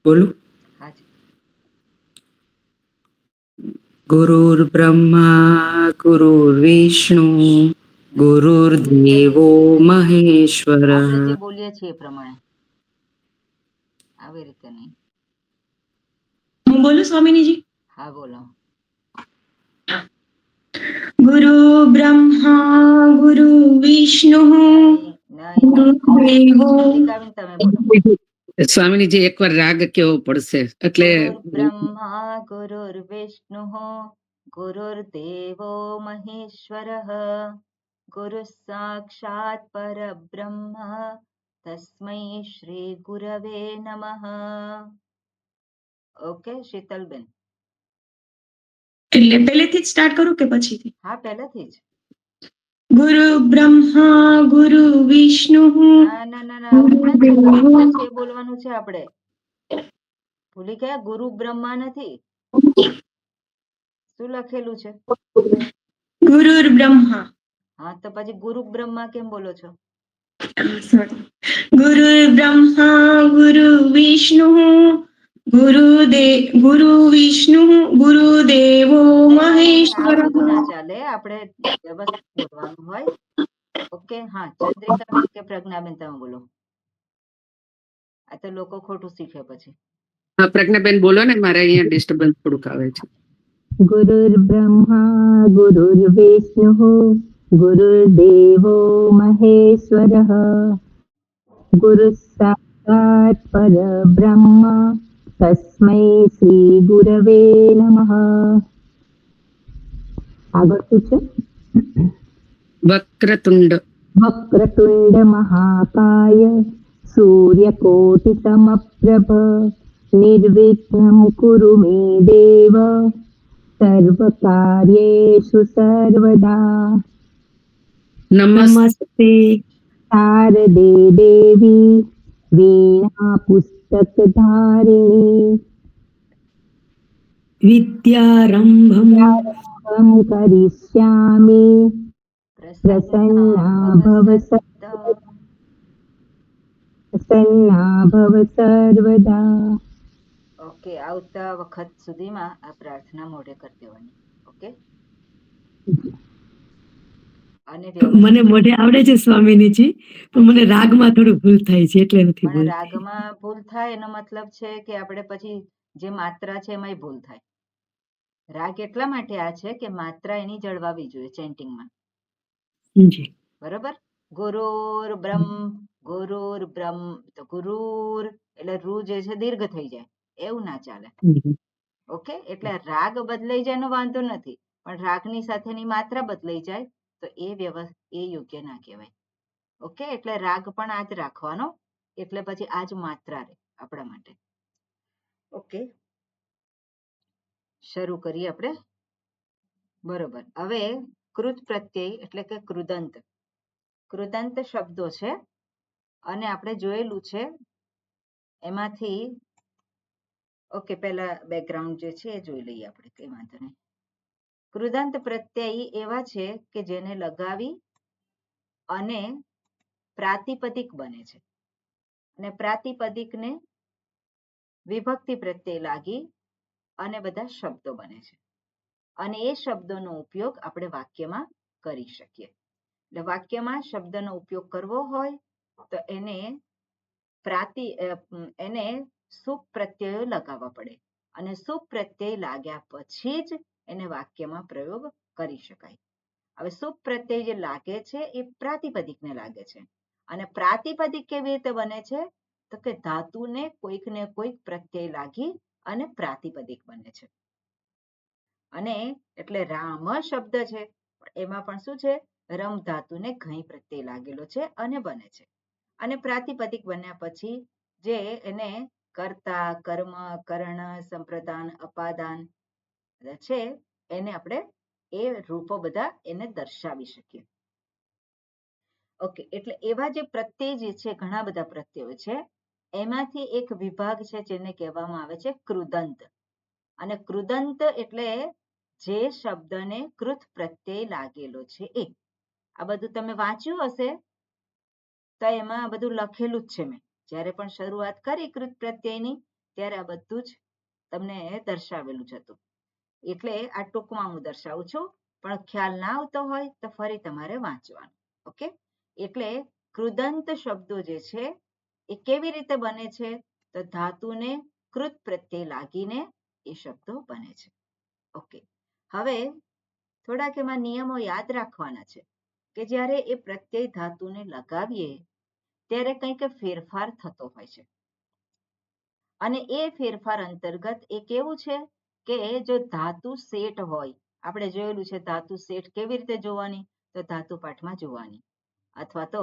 બોલું? હાજી. ગુરુર્બ્રહ્મા ગુરુર્વિષ્ણુ ગુરુર્દેવો મહેશ્વર. આપણે જે બોલીએ છીએ એ પ્રમાણે, આવી રીતે નહીં. હું બોલું સ્વામીજી? હા બોલો. ગુરુ બ્રહ્મા ગુરુ વિષ્ણુ ગુરુદેવો. ચંદ્રિકાબેન તમે બોલો. સ્વામીજી એકવાર રાગ કેવો પડશે એટલે ગુરુર્બ્રહ્મા ગુરુર્વિષ્ણુઃ ગુરુર્દેવો મહેશ્વરઃ ગુરુ સાક્ષાત પરબ્રહ્મ તસ્મૈ શ્રી ગુરવે નમઃ. ઓકે શીતલબેન? એટલે પહેલેથી જ સ્ટાર્ટ કરું કે પછીથી? હા પહેલેથી જ. ગુરુ બ્રહ્મા ગુરુ વિષ્ણુ. ના ના ના ના આવું નથી લખેલું છે એ બોલવાનું છે આપણે. ભૂલી ગયા? ગુરુ બ્રહ્મા નથી. શું લખેલું છે? ગુરુર બ્રહ્મા. હા તો પછી ગુરુ બ્રહ્મા કેમ બોલો છો? ગુરુ બ્રહ્મા ગુરુ વિષ્ણુ ગુરુ વિષ્ણુ ગુરુદેવો મહેશ્વર. આ બધું ના ચાલે, આપણે વ્યવસ્થિત બોલવાનું હોય. ઓકે હા ચંદ્રિકાબેન કે પ્રજ્ઞાબેન તમે બોલો. આ તો લોકો ખોટું શીખે પછી. હા પ્રજ્ઞાબેન બોલો ને, મારે અહીંયા ડિસ્ટર્બન્સ થોડુંક આવે છે. ગુરુર્બ્રહ્મા ગુરુર્વિષ્ણુઃ ગુરુર્દેવો મહેશ્વરઃ ગુરુઃ સાક્ષાત પરબ્રહ્મ તસ્મૈ શ્રી ગુરવે નમઃ. આગળ શું છે? વક્રતુંડ. વક્રતુંડ મહાકાય સૂર્યકોટિ સમપ્રભ નિર્વિઘ્नं કુરુ મે દેવ સર્વકાર્યેષુ સર્વદા. નમસ્તે. શારદે દેવી વીણા પુસ્તક ધારિણી વિદ્યારંભમ કરિષ્યામિ પ્રસન્ના ભવ સર્વદા. ઓકે આવતા વખત સુધીમાં આ પ્રાર્થના મોઢે કરી દેવાની. ઓકે અને મને મોઢે આવડે છે સ્વામીજી, પણ મને રાગમાં થોડું ભૂલ થાય છે એટલે નથી પણ બોલતી. રાગમાં ભૂલ થાય એનો મતલબ છે કે આપણે પછી જે માત્રા છે એમાંય ભૂલ થાય. રાગ એટલા માટે આ છે કે માત્રા એની જળવાવી જોઈએ ચેન્ટિંગમાં. બરોબર? ગુરુર બ્રહ્મ તો ગુરુર એટલે રૂ જે છે દીર્ઘ થઈ જાય, એવું ના ચાલે. ઓકે એટલે રાગ બદલાઈ જાય એનો વાંધો નથી, પણ રાગની સાથેની માત્રા બદલાઈ જાય તો એ યોગ્ય ના કહેવાય. ઓકે એટલે રાગ પણ આ જ રાખવાનો, એટલે પછી આ જ માત્રા રહે આપણા માટે. ઓકે શરૂ કરીએ આપણે. બરોબર. હવે કૃત પ્રત્યય એટલે કે કૃદંત. કૃદંત શબ્દો છે અને આપણે જોયેલું છે એમાંથી. ઓકે પહેલા બેકગ્રાઉન્ડ જે છે એ જોઈ લઈએ આપણે, કઈ વાંધો નહીં. કૃદંત પ્રત્યય એવા છે કે જેને લગાવી અને પ્રાતિપદિક બને છે, અને પ્રાતિપદિકને વિભક્તિ પ્રત્યય લાગી અને બધા શબ્દો બને છે, અને એ શબ્દોનો ઉપયોગ આપણે વાક્યમાં કરી શકીએ. એટલે વાક્યમાં શબ્દનો ઉપયોગ કરવો હોય તો એને સુપ પ્રત્યયો લગાવવા પડે, અને સુપ પ્રત્યય લાગ્યા પછી જ એને વાક્યમાં પ્રયોગ કરી શકાય. હવે સુપ પ્રત્યય જે લાગે છે એ પ્રાતિપદિકને લાગે છે, અને પ્રાતિપદિક કેવી રીતે બને છે તો કે ધાતુને કોઈક ને કોઈક પ્રત્યય લાગી અને પ્રાતિપદિક બને છે. અને એટલે રામ શબ્દ છે એમાં પણ શું છે, રમ ધાતુને ઘઈ પ્રત્યય લાગેલો છે અને બને છે. અને પ્રાતિપદિક બન્યા પછી જે એને કર્તા, કર્મ, કરણ, સંપ્રદાન, અપાદાન છે એને આપણે એ રૂપો બધા એને દર્શાવી શકીએ. ઓકે એટલે એવા જે પ્રત્યય જે છે, ઘણા બધા પ્રત્યયો છે, એમાંથી એક વિભાગ છે જેને કહેવામાં આવે છે કૃદંત. અને કૃદંત એટલે જે શબ્દને કૃત પ્રત્યય લાગેલો છે એ. આ બધું તમે વાંચ્યું હશે તો એમાં બધું લખેલું જ છે. મેં જ્યારે પણ શરૂઆત કરી કૃત પ્રત્યયની ત્યારે આ બધું જ તમને દર્શાવેલું જ હતું. એટલે આ ટૂંકમાં હું દર્શાવું છું, પણ ખ્યાલ ના આવતો હોય તો ફરી તમારે વાંચવાનું. ઓકે, એટલે કૃદંત શબ્દો જે છે એ કેવી રીતે બને છે? તો ધાતુને કૃત પ્રત્યય લાગીને એ શબ્દો બને છે. ઓકે, હવે થોડાક એમાં નિયમો યાદ રાખવાના છે કે જ્યારે એ પ્રત્યય ધાતુને લગાવીએ ત્યારે કંઈક ફેરફાર થતો હોય છે, અને એ ફેરફાર અંતર્ગત એ કેવું છે કે જો ધાતુ સેટ હોય, આપણે જોયેલું છે ધાતુ સેટ કેવી રીતે જોવાની? તો ધાતુ પાઠમાં જોવાની, અથવા તો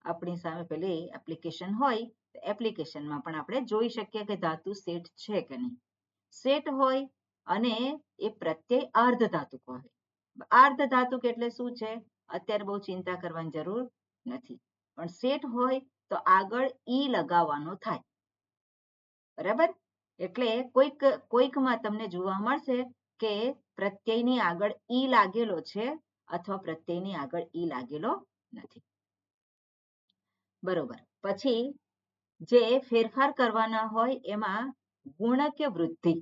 આપણી સામે પેલી એપ્લિકેશન હોય તો એપ્લિકેશનમાં પણ આપણે જોઈ શકીએ કે ધાતુ સેટ છે કે નહીં. સેટ હોય અને એ પ્રત્યય અર્ધ ધાતુક હોય. અર્ધ ધાતુક એટલે શું છે? અત્યારે બહુ ચિંતા કરવાની જરૂર નથી, પણ સેટ હોય તો આગળ ઈ લગાવવાનો થાય. બરાબર? એટલે કોઈકમાં તમને જોવા મળશે કે પ્રત્યયની આગળ ઈ લાગેલો છે અથવા પ્રત્યયની આગળ ઈ લાગેલો નથી. બરોબર. પછી જે ફેરફાર કરવાના હોય એમાં ગુણ કે વૃદ્ધિ,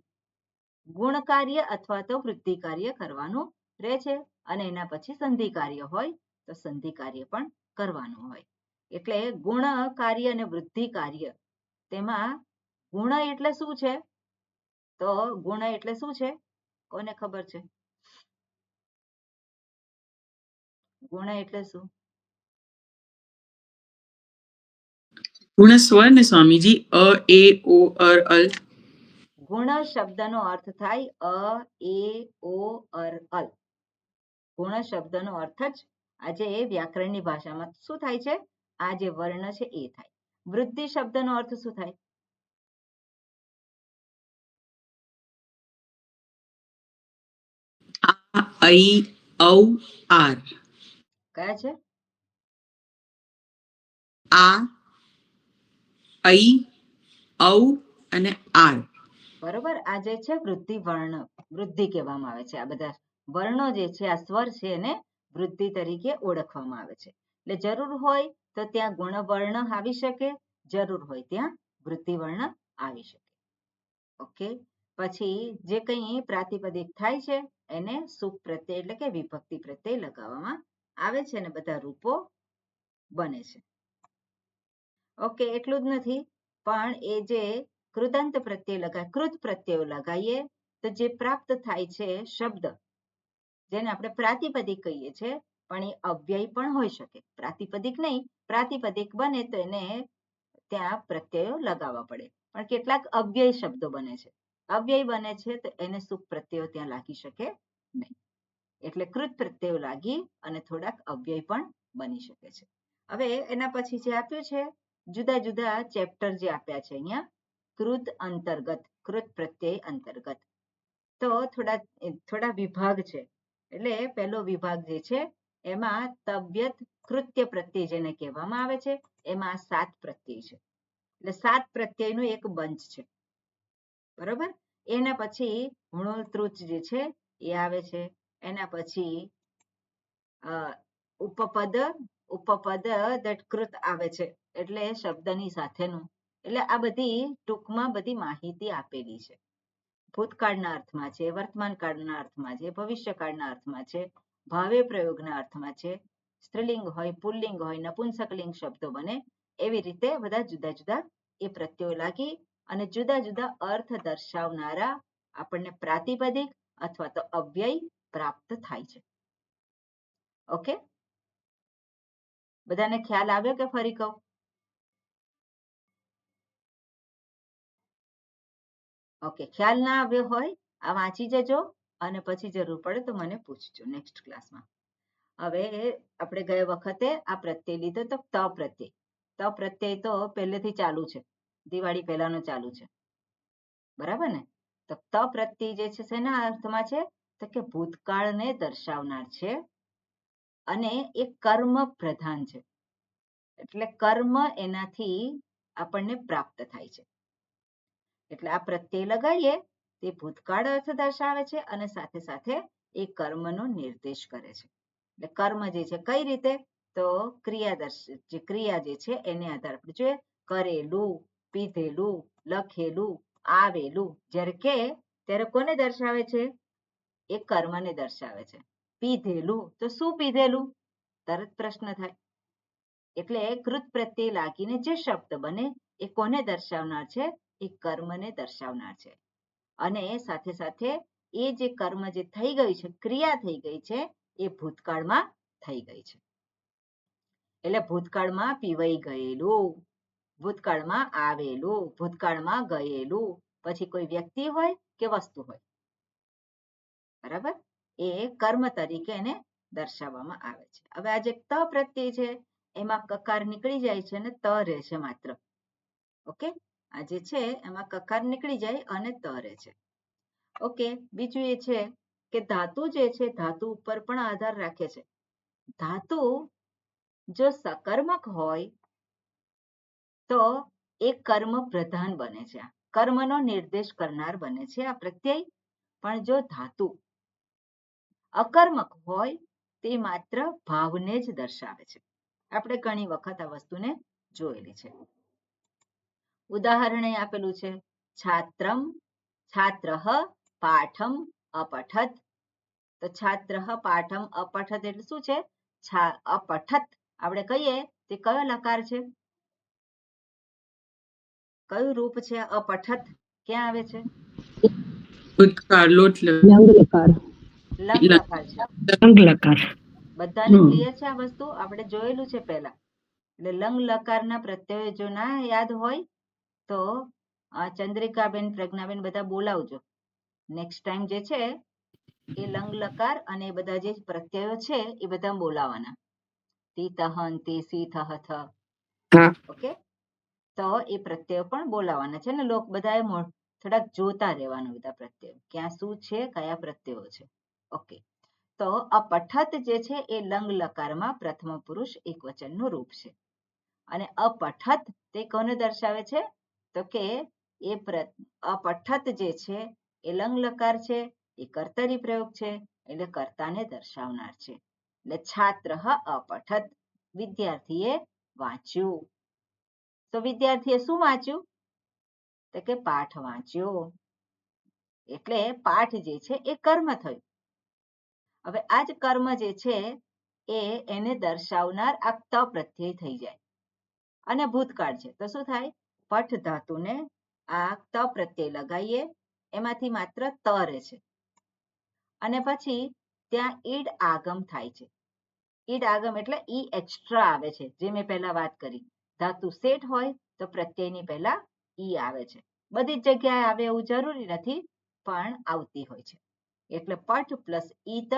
ગુણ કાર્ય અથવા તો વૃદ્ધિ કાર્ય કરવાનું રહે છે, અને એના પછી સંધિ કાર્ય હોય તો સંધિ કાર્ય પણ કરવાનું હોય. એટલે ગુણ કાર્ય અને વૃદ્ધિ કાર્ય, તેમાં ગુણ એટલે શું છે? તો ગુણ એટલે શું છે? કોને ખબર છે? ગુણ એટલે શું? ગુણ સ્વર ને સ્વામીજી, અ, એ, ઓ, અલ. ગુણ શબ્દનો અર્થ થાય અ, એ, ઓ, અલ. ગુણ શબ્દનો અર્થ જ આજે વ્યાકરણની ભાષામાં શું થાય છે? આ જે વર્ણ છે એ થાય. વૃદ્ધિ શબ્દનો અર્થ શું થાય? આ, ઐ, ઔ, આર. કયા છે? આ, ઐ, ઔ અને આર. બરોબર. આ જે છે વૃદ્ધિ વર્ણ, વૃદ્ધિ કહેવામાં આવે છે. આ બધા વર્ણો જે છે, આ સ્વર છે, એને વૃદ્ધિ તરીકે ઓળખવામાં આવે છે. એટલે જરૂર હોય તો ત્યાં ગુણ વર્ણ આવી શકે, જરૂર હોય ત્યાં વૃદ્ધિ વર્ણ આવી શકે. ઓકે, પછી જે કંઈ પ્રાતિપદિક થાય છે એને સુપ પ્રત્યય એટલે કે વિભક્તિ પ્રત્યય લગાવવામાં આવે છે અને બધા રૂપો બને છે. ઓકે, એટલું જ નથી, પણ એ જે કૃદંત પ્રત્યય લગાય, કૃત પ્રત્યયો લગાવીએ તો જે પ્રાપ્ત થાય છે શબ્દ, જેને આપણે પ્રાતિપદિક કહીએ છીએ, પણ એ અવ્યય પણ હોઈ શકે. પ્રાતિપદિક નહીં, પ્રાતિપદિક બને તો એને ત્યાં પ્રત્યયો લગાવવા પડે, પણ કેટલાક અવ્યય શબ્દો બને છે. અવ્યય બને છે તો એને સુપ પ્રત્યયો ત્યાં લાગી શકે નહીં. એટલે કૃત પ્રત્યયો લાગી અને થોડાક અવ્યય પણ બની શકે છે. હવે એના પછી જે આપ્યું છે જુદા જુદા ચેપ્ટર જે આપ્યા છે અહીંયા, કૃત અંતર્ગત, કૃત પ્રત્યય અંતર્ગત, તો થોડા વિભાગ છે. એટલે પહેલો વિભાગ જે છે એમાં તવ્યત કૃત્ય પ્રત્યય જેને કહેવામાં આવે છે, એમાં 7 પ્રત્યય છે. એટલે 7 પ્રત્યયનું એક બંચ છે. બરોબર. એના પછી હુણોલ તૃચ જે છે એ આવે છે. એના પછી ઉપપદ દટકૃત આવે છે, એટલે શબ્દની સાથેનું. એટલે આ બધી ટૂંકમાં બધી માહિતી આપેલી છે. ભૂતકાળના અર્થમાં છે, વર્તમાન કાળના અર્થમાં છે, ભવિષ્યકાળના અર્થમાં છે, ભાવે પ્રયોગના અર્થમાં છે, સ્ત્રીલિંગ હોય, પુલ્લિંગ હોય, નપુંસકલિંગ શબ્દો બને, એવી રીતે બધા જુદા જુદા એ પ્રત્યયો લાગી અને જુદા જુદા અર્થ દર્શાવનારા આપણને પ્રાતિપદિક અથવા તો અવ્યય પ્રાપ્ત થાય છે. ઓકે, બધાને ખ્યાલ આવ્યો કે ફરી કહું? ઓકે, ખ્યાલ ના આવ્યો હોય આ વાંચી જજો અને પછી જરૂર પડે તો મને પૂછજો નેક્સ્ટ ક્લાસમાં. હવે આપણે ગયા વખતે આ પ્રત્યય લીધો તો ત પ્રત્યય. ત પ્રત્યય તો પહેલેથી ચાલુ છે, દિવાળી પહેલાનો ચાલુ છે. બરાબર ને? તો ત પ્રત્યય જે છે શેના અર્થમાં છે? તો કે ભૂતકાળને દર્શાવનાર છે અને એ કર્મ પ્રધાન છે. એટલે કર્મ એનાથી આપણને પ્રાપ્ત થાય છે. એટલે આ પ્રત્યય લગાવીએ તે ભૂતકાળ અર્થ દર્શાવે છે અને સાથે સાથે એ કર્મનો નિર્દેશ કરે છે. એટલે કર્મ જે છે કઈ રીતે? તો ક્રિયા જે છે એને આધાર આપણે જોઈએ, કરેલું, પીધેલું, લખેલું આવેલું. જ્યારે કે ત્યારે કોને દર્શાવે છે? એ કર્મને દર્શાવે છે. પીધેલું, તો શું પીધેલું? તરત પ્રશ્ન થાય. એટલે કૃત પ્રત્યય લાગીને જે શબ્દ બને એ કોને દર્શાવનાર છે? એ કર્મને દર્શાવનાર છે. અને સાથે સાથે એ જે કર્મ જે થઈ ગયું છે, ક્રિયા થઈ ગઈ છે, એ ભૂતકાળમાં થઈ ગઈ છે. એટલે ભૂતકાળમાં પીવાઈ ગયેલું, ભૂતકાળમાં આવેલું, ભૂતકાળમાં ગયેલું, પછી કોઈ વ્યક્તિ હોય કે વસ્તુ હોય, બરાબર? એ કર્મ તરીકે એને દર્શાવવામાં આવે છે. હવે આ જે ત પ્રત્યય છે એમાં કકાર નીકળી જાય છે અને ત રહે છે માત્ર. ઓકે, આ જે છે એમાં કકાર નીકળી જાય અને ત રહે છે. ઓકે, બીજું એ છે કે ધાતુ જે છે ધાતુ ઉપર પણ આધાર રાખે છે. ધાતુ જો સકર્મક હોય તો એ કર્મ પ્રધાન બને છે, કર્મનો નિર્દેશ કરનાર બને છે આ પ્રત્યય. પણ જો ધાતુ અકર્મક હોય તે માત્ર ભાવને જ દર્શાવે છે. આપણે ઘણી વખત આ વસ્તુને જોયેલી છે. ઉદાહરણ આપેલું છે, છાત્રમ છાત્રઃ પાઠમ અપઠત. તો છાત્રઃ પાઠમ અપઠત એટલે શું છે? અપઠત આપણે કહીએ તે કયો લકાર છે? કયું રૂપ છે અપઠત? ક્યાં આવે છે? ભૂતકાળ લોટ લંગ લકાર. લંગ લકાર છે. અંગ લકાર. બધાને ક્લિયર છે આ વસ્તુ? આપણે જોયેલું છે પહેલા. એટલે લંગ લકારના પ્રત્યય જો ના યાદ હોય તો ચંદ્રિકાબેન, પ્રજ્ઞાબેન બધા બોલાવજો. નેક્સ્ટ ટાઈમ જે છે એ લંગ લકાર અને બધા જે પ્રત્યયો છે એ બધા બોલાવાના. તીતહન તે સીથહ થ. ઓકે, તો એ પ્રત્યયો પણ બોલાવાના છે ને લોક બધાએ થોડાક જોતા રહેવાનું બધા પ્રત્યયો, ક્યાં શું છે, કયા પ્રત્યયો છે. ઓકે, તો અપઠત જે છે એ લંગ લકારમાં પ્રથમ પુરુષ એકવચનનું રૂપ છે. અને અપઠત તે કોને દર્શાવે છે? તો કે એ અપઠત જે છે એ લંગ લકાર છે, એ કર્તરી પ્રયોગ છે, એટલે કર્તાને દર્શાવનાર છે. એટલે છાત્ર અપઠત, વિદ્યાર્થીએ વાંચ્યું. તો વિદ્યાર્થીએ શું વાંચ્યું? તો કે પાઠ વાંચ્યો. એટલે પાઠ જે છે એ કર્મ થયું. હવે આ જ કર્મ જે છે એને દર્શાવનાર આ ત પ્રત્યય થઈ જાય. અને ભૂતકાળ છે તો શું થાય? પઠ ધાતુને આ ત પ્રત્યય લગાવીએ, એમાંથી માત્ર ત રહે છે. અને પછી ત્યાં ઈડ આગમ થાય છે. ઈડ આગમ એટલે ઈ એક્સ્ટ્રા આવે છે, જે મેં પહેલા વાત કરી. ધાતુ સેટ હોય તો પ્રત્યયની પહેલા ઈ આવે છે. બધી જ જગ્યાએ આવે એવું જરૂરી નથી, પણ આવતી હોય છે. એટલે પઠ પ્લસ ઈત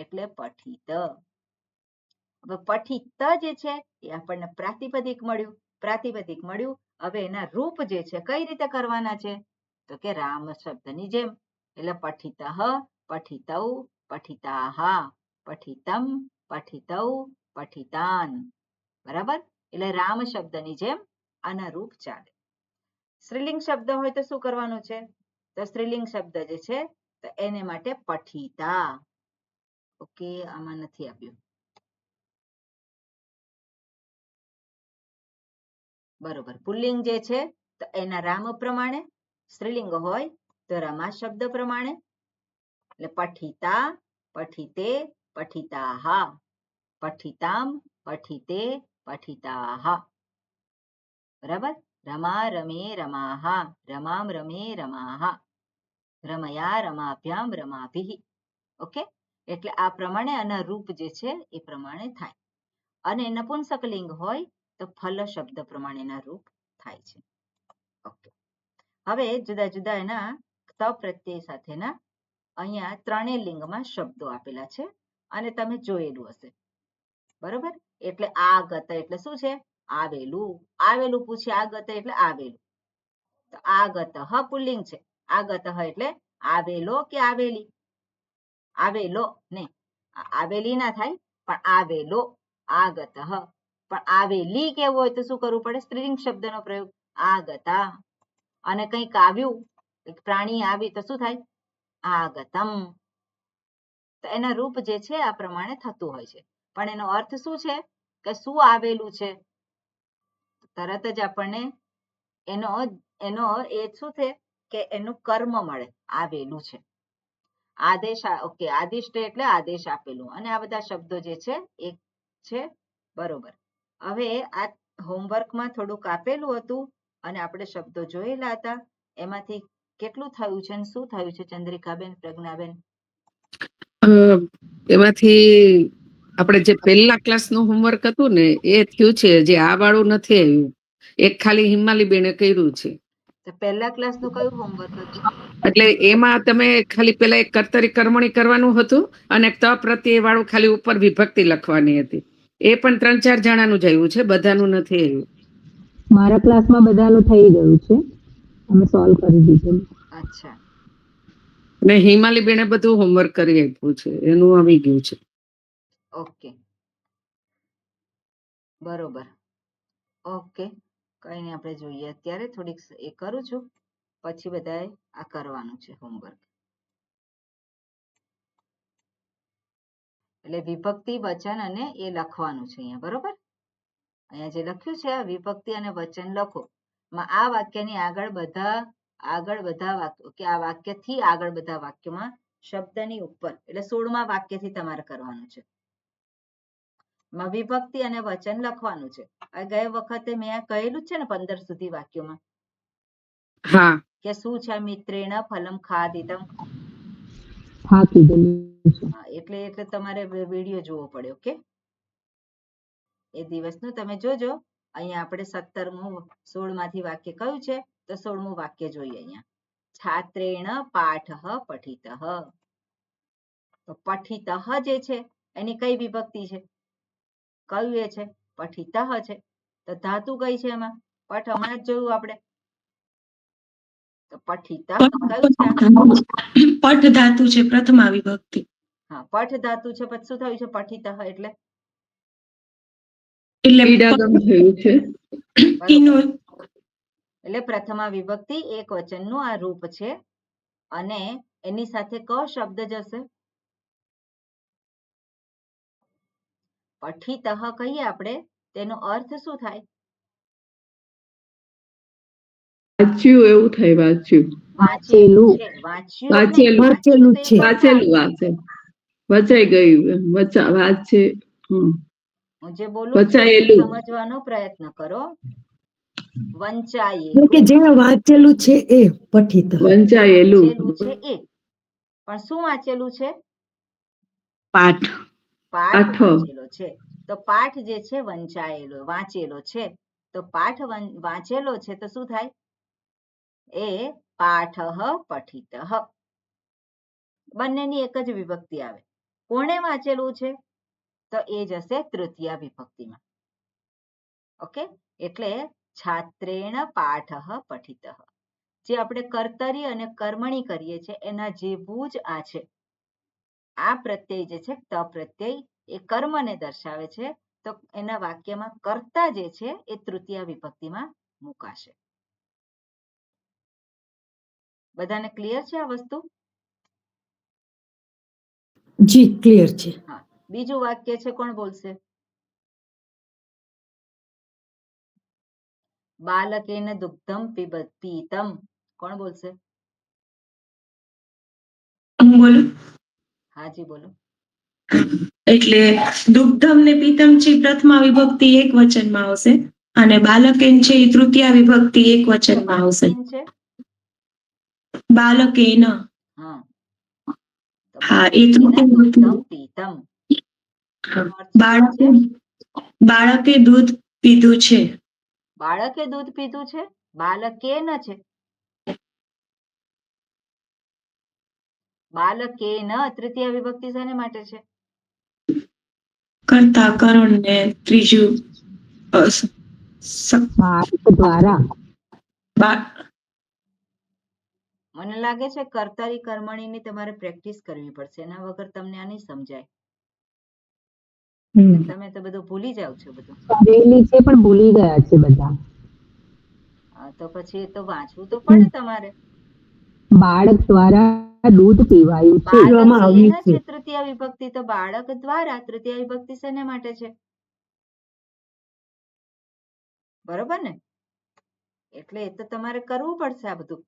એટલે પઠિત. હવે પઠિત જે છે એ આપણને પ્રાતિપદિક મળ્યું. પ્રાતિપદિક મળ્યું, હવે એના રૂપ જે છે કઈ રીતે કરવાના છે? તો કે રામ શબ્દની જેમ. એટલે પઠિતઃ, પઠિતૌ, પઠિતાહા, પઠિતમ, પઠિતૌ, પઠિતાન. બરાબર? એટલે રામ શબ્દની જેમ આના રૂપ ચાલે. સ્ત્રીલિંગ શબ્દ હોય તો શું કરવાનું છે? તો સ્ત્રીલિંગ શબ્દ જે છે તો એને માટે પઠિતા. ઓકે, આમાં નથી આપ્યું. બરોબર, પુલ્લિંગ જે છે તો એના રામ પ્રમાણે, સ્ત્રીલિંગ હોય તો રમા શબ્દ પ્રમાણે. એટલે પઠિતા, પઠિતે, પઠિતાહા, પઠિતામ, પઠિતે, પઠિતાહા. બરાબર? રમા રમે રમાહા, રમામ રમે રમાહા, રમયા રમાભ્યામ રમાભિ. ઓકે, એટલે આ પ્રમાણે આના રૂપ જે છે એ પ્રમાણે થાય. અને નપુંસકલિંગ હોય તો ફલ શબ્દ પ્રમાણેના રૂપ થાય છે. ઓકે, હવે જુદા જુદા એના ત પ્રત્યય સાથેના અહીંયા ત્રણેય લિંગમાં શબ્દો આપેલા છે અને તમે જોયેલું હશે. બરોબર? એટલે આગત એટલે શું છે? આવેલું. આવેલું પૂછે આગત એટલે આવેલું. તો આગત પુલ્લિંગ છે. આગત એટલે આવેલો કે આવેલી? આવેલો ને, આવેલી ના થાય પણ આવેલો. આગત. પણ આવેલી કેવું હોય તો શું કરવું પડે? સ્ત્રીલિંગ શબ્દનો પ્રયોગ આગતા. અને કંઈક આવ્યું, પ્રાણી આવી તો શું થાય? આગતમ. તો એના રૂપ જે છે આ પ્રમાણે થતું હોય છે. પણ એનો અર્થ શું છે? કે શું આવેલું છે? તરત જ આપણને એનો એ શું છે કે એનું કર્મ મળે આવેલું છે. આદેશ ઓકે, આદિષ્ટ એટલે આદેશ આપેલું, અને આ બધા શબ્દો જે છે એ છે. બરોબર. હવે આ હોમવર્કમાં થોડુંક આપેલું હતું અને આપણે શબ્દો જોયેલા હતા. એમાંથી કેટલું થયું છે અને શું થયું છે ચંદ્રિકાબેન, પ્રજ્ઞાબેન? એમાંથી આપણે જે પહેલા ક્લાસનું હોમવર્ક હતું ને એ થયું છે, જે આ વાળું નથી આવ્યું. એક ખાલી હિમાલી બેને કર્યું છે. તો પહેલા ક્લાસનું કયું હોમવર્ક હતું? એટલે એમાં તમે ખાલી પેલા એક કર્તરી કર્મણી કરવાનું હતું અને ત પ્રત્યય વાળું ખાલી ઉપર વિભક્તિ લખવાની હતી. એ પણ 3-4 જણાનું જ આવ્યું છે, બધાનું નથી આવ્યું. મારા ક્લાસમાં બધાનું થઈ ગયું છે, અમે સોલ્વ કરી દીધું. અચ્છા, ને હિમાલી બેને બધું હોમવર્ક કરી આપ્યું છે, એનું આવી ગયું છે. ઓકે, બરોબર. ઓકે, કઈ નહીં, આપણે જોઈએ. અત્યારે થોડીક એ કરું છું, પછી બધાએ આ કરવાનું છે હોમવર્ક. એટલે વિભક્તિ, વચન અને એ લખવાનું છે અહીંયા. બરોબર. અહીંયા જે લખ્યું છે આ વિભક્તિ અને વચન લખો. આ વાક્યની આગળ બધા વાક્યો કે આ વાક્યથી આગળ બધા વાક્યોમાં શબ્દની ઉપર એટલે 16મા વાક્યથી તમારે કરવાનું છે. વિભક્તિ અને વચન લખવાનું છે. આ ગયા વખતે મેં કહેલું છે ને 15 સુધી વાક્યોમાં. હા, કે શું છે? મિત્રેણ ફલમ ખાદિતમ. હા, કીધેલું છે. એટલે તમારે વિડીયો જોવો પડે. ઓકે, એ દિવસનું તમે જોજો. અહીંયા આપણે 17મું 16માંથી વાક્ય કયું છે? તો 16મું વાક્ય જોઈએ. અહીંયા છાત્રેણ પાઠ પઠિત. તો પઠિત જે છે એની કઈ વિભક્તિ છે? કયું એ છે? પઠિત છે. તો ધાતુ કઈ છે એમાં? પઠ હમણાં જ જોયું આપણે. તો પઠિત કયું છે? પઠ ધાતુ છે, પ્રથમા વિભક્તિ. હા, પઠ ધાતુ છે. પછી શું થયું છે? પઠિત એટલે ઈડાગમ થયું છે. એનું એટલે પ્રથમા વિભક્તિ એક વચનનું આ રૂપ છે અને એની સાથે ક શબ્દ જશે. પઠિત કહીએ આપણે, તેનો અર્થ શું થાય? વાંચ્યું એવું થાય, વાંચ્યું. વાંચેલું છે. વાંચેલું છે. વચાઈ ગયું, વાંચે. હું જે બોલું છું સમજવાનો પ્રયત્ન કરો. વંચાયેલું કે જે વાંચેલું છે એ પઠિત. વંચાયેલું છે એ. પણ શું વાંચેલું છે? પાઠ. પાઠ વાંચેલો છે. તો પાઠ જે છે વાંચેલો છે. તો પાઠ વાંચેલો છે તો શું થાય? એ પાઠ પઠિત. બંનેની એક જ વિભક્તિ આવે. કોણે વાંચેલું છે? તો એ જશે તૃતીય વિભક્તિમાં. ઓકે, એટલે છાત્રેણ પાઠ પઠિત. જે આપણે કર્તરી અને કર્મણી કરીએ છીએ એના જેવું જ આ છે. આ પ્રત્યય જે છે ત પ્રત્યય એ કર્મને દર્શાવે છે. તો એના વાક્યમાં કર્તા જે છે એ તૃતીય વિભક્તિમાં મુકાશે. બધાને ક્લિયર છે આ વસ્તુ? જી, ક્લિયર છે. હા, બીજું વાક્ય છે, કોણ બોલશે? બાલકેન દુગ્ધમ પીતમ. કોણ બોલશે? હું બોલું? હાજી બોલો. એટલે દુગ્ધમ ને પીતમ છે પ્રથમા વિભક્તિ એક વચનમાં આવશે અને બાલકેન છે એ તૃતીય વિભક્તિ એક વચનમાં આવશે. છે બાલકેન. હા, એ તૃતીય દુગ્ધમ પીતમ. બાળકે દૂધ પીધું છે. બાળકે દૂધ પીધું છે. બાલકેન છે. બાલકેન તૃતીય વિભક્તિ શાને માટે છે? કર્તા, કરણ ને ત્રીજું બાળક દ્વારા. મને લાગે છે કર્તારી કર્મણીની તમારે પ્રેક્ટિસ કરવી પડશે. એના વગર તમને આ નહીં સમજાય. તમે તો બધું ભૂલી જાવ છો. બધું કરેલી છે પણ ભૂલી ગયા છે બધા. તો પછી તો વાંચવું તો પડે તમારે. બાળક દ્વારા દૂધ પીવાયું છે. બાલકેન છે તૃતીય વિભક્તિ. તો બાળક દ્વારા તૃતીય વિભક્તિ શેને માટે છે? બરોબર ને? એટલે એ તો તમારે કરવું પડશે આ બધું.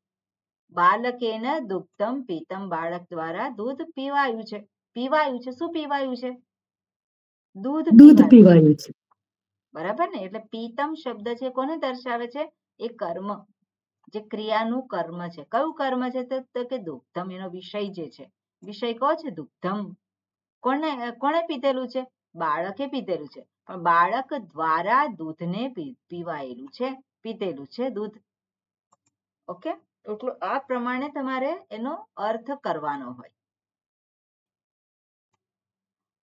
બાલકેન દુગ્ધમ પીતમ, બાળક દ્વારા દૂધ પીવાયું છે. પીવાયું છે, શું પીવાયું છે? દૂધ દૂધ પીવાયું છે. પીવાયું છે. બરાબર ને? એટલે પીતમ શબ્દ છે કોને દર્શાવે છે? એ કર્મ, જે ક્રિયાનું કર્મ છે. કયું કર્મ છે? તો કે દુગ્ધમ, એનો વિષય જે છે. વિષય કયો છે? દુગ્ધમ. કોણે પીધેલું છે? બાળકે પીધેલું છે. પણ બાળક દ્વારા દૂધને પીવાયેલું છે, પીધેલું છે દૂધ. ઓકે, એટલું આ પ્રમાણે તમારે એનો અર્થ કરવાનો હોય.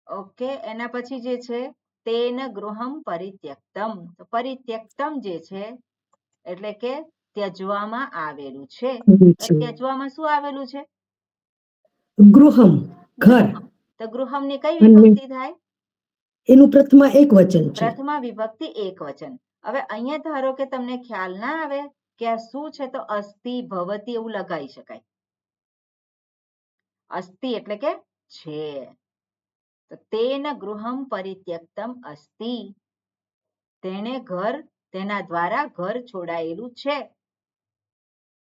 ઓકે, એના પછી જે છે તેન ગૃહમ પરિત્યક્તમ. તો પરિત્યક્તમ જે છે એટલે કે ત્યજવામાં આવેલું છે. તો ત્યજવામાં શું આવેલું છે? ગૃહમ, ઘર. તો ગૃહમની કઈ અને વિભક્તિ થાય? એનું પ્રથમા એક વચન છે. પ્રથમા વિભક્તિ એક વચન. હવે અહીંયા ધારો કે તમને ખ્યાલ ના આવે કે આ શું છે, તો અસ્તિ ભવતી એવું લગાવી શકાય. અસ્તિ એટલે કે છે. તો તેન ગૃહમ પરિત્યક્તમ અસ્તિ, તેણે ઘર, તેના દ્વારા ઘર છોડાયેલું છે.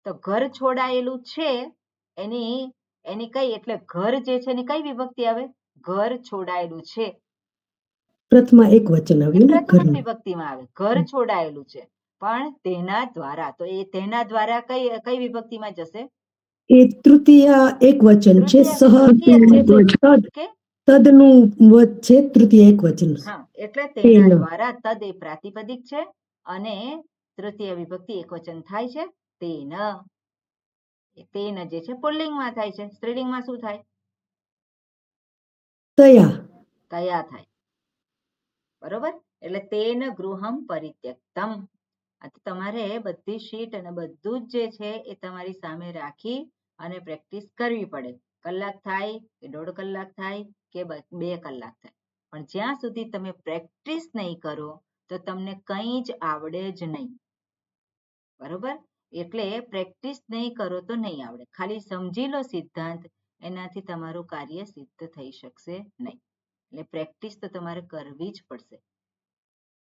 તો ઘર છોડાયેલું છે એની કઈ, એટલે ઘર જે છે એની કઈ વિભક્તિ આવે? ઘર છોડાયેલું છે. પ્રથમા એક વચન એ આવ્યું ને પ્રથમ જ ઘરનું. વિભક્તિમાં આવે. ઘર છોડાયેલું છે, પણ તેના દ્વારા. તો એ તેના દ્વારા કઈ વિભક્તિમાં જશે? એ તૃતીય એક વચન છે. તૃતીય સહ વિભક્તિ જ છે. તદ, કે તદનું વચ છે તૃતીય એક વચન. હા, એટલે તેના તેન. દ્વારા. તદ એ પ્રાતિપદિક છે અને તૃતીય વિભક્તિ એક વચન થાય છે તેન. તેન જે છે પુલ્લિંગમાં થાય છે. સ્ત્રીલિંગમાં શું થાય? તયા. તયા થાય. બરોબર? એટલે તેન ગૃહમ પરિત્યક્તમ. તમારે બધી શીટ અને બધું જ જે છે એ તમારી સામે રાખી અને પ્રેક્ટિસ કરવી પડે. કલાક થાય કે 1.5 કલાક થાય કે 2 કલાક થાય, પણ જ્યાં સુધી તમે પ્રેક્ટિસ નહીં કરો તો તમને કંઈ જ આવડે જ નહીં. બરોબર? એટલે પ્રેક્ટિસ નહીં કરો તો નહીં આવડે. ખાલી સમજી લો સિદ્ધાંત, એનાથી તમારું કાર્ય સિદ્ધ થઈ શકશે નહીં. એટલે પ્રેક્ટિસ તો તમારે કરવી જ પડશે.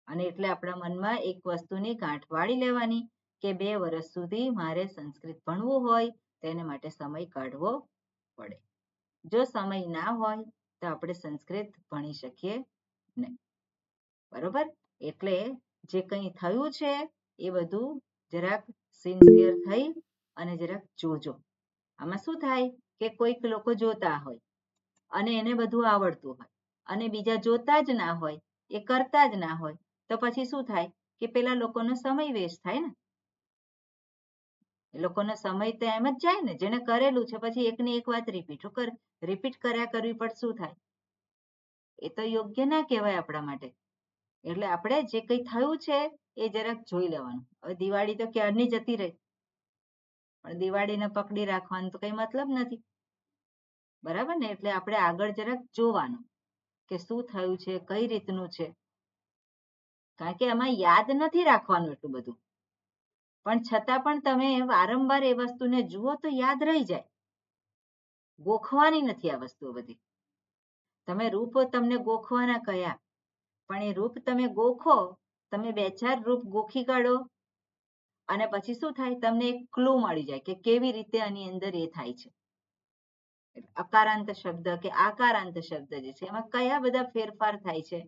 અને એટલે આપણા મનમાં એક વસ્તુની ગાંઠ વાળી લેવાની કે 2 વર્ષ સુધી મારે સંસ્કૃત ભણવું હોય તો એને માટે સમય કાઢવો પડે. જો સમય ના હોય તો આપણે સંસ્કૃત ભણી શકીએ નહીં. બરોબર? એટલે જે કંઈ થયું છે એ બધું જરાક સિન્સિયર થઈ અને જરાક જોજો. આમાં શું થાય કે કોઈક લોકો જોતા હોય અને એને બધું આવડતું હોય અને બીજા જોતા જ ના હોય, એ કરતા જ ના હોય, તો પછી શું થાય કે પેલા લોકોનો સમય વેસ્ટ થાય ને. એ લોકોનો સમય તો એમ જ જાય ને. જેને કરેલું છે પછી એકની એક વાત રિપીટ કર્યા કરવી પણ શું થાય? એ તો યોગ્ય ના કહેવાય આપણા માટે. એટલે આપણે જે કંઈ થયું છે એ જરાક જોઈ લેવાનું. હવે દિવાળી તો ક્યારની જતી રહી, પણ દિવાળીને પકડી રાખવાનું તો કઈ મતલબ નથી. બરાબર ને? એટલે આપણે આગળ જરાક જોવાનું કે શું થયું છે, કઈ રીતનું છે. કારણ કે એમાં યાદ નથી રાખવાનું એટલું બધું, પણ છતાં પણ તમે વારંવાર એ વસ્તુને જુઓ તો યાદ રહી જાય. ગોખવાની નથી આ વસ્તુઓ બધી. તમે રૂપ તમને ગોખવાના કયા, પણ એ રૂપ તમે ગોખો, તમે 2-4 રૂપ ગોખી કાઢો અને પછી શું થાય, તમને એક ક્લુ મળી જાય કે કેવી રીતે આની અંદર એ થાય છે. અકારાંત શબ્દ કે આકારાંત શબ્દ જે છે એમાં કયા બધા ફેરફાર થાય છે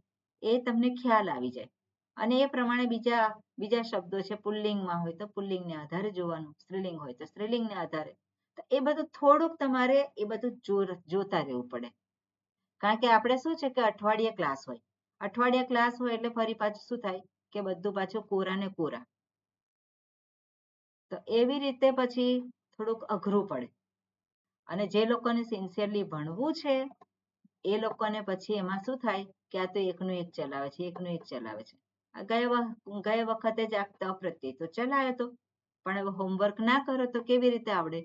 એ તમને ખ્યાલ આવી જાય. અને એ પ્રમાણે બીજા શબ્દો છે, પુલ્લિંગમાં હોય તો પુલ્લિંગને આધારે જોવાનું, સ્ત્રીલિંગ હોય તો સ્ત્રીલિંગને આધારે. તો એ બધું થોડુંક તમારે એ બધું જોતા રહેવું પડે. કારણ કે આપણે શું છે કે અઠવાડિયે ક્લાસ હોય. અઠવાડિયે ક્લાસ હોય એટલે ફરી પાછું શું થાય કે બધું પાછું કોરા ને કોરા. તો એવી રીતે પછી થોડુંક અઘરું પડે. અને જે લોકોને સિન્સિયરલી ભણવું છે એ લોકોને પછી એમાં શું થાય કે આ તો એકનું એક ચલાવે છે, એકનું એક ચલાવે છે. ગયા વખતે જ આ પ્રત્યય તો ચલાવ્યો હતો, પણ હવે હોમવર્ક ના કરો તો કેવી રીતે આવડે?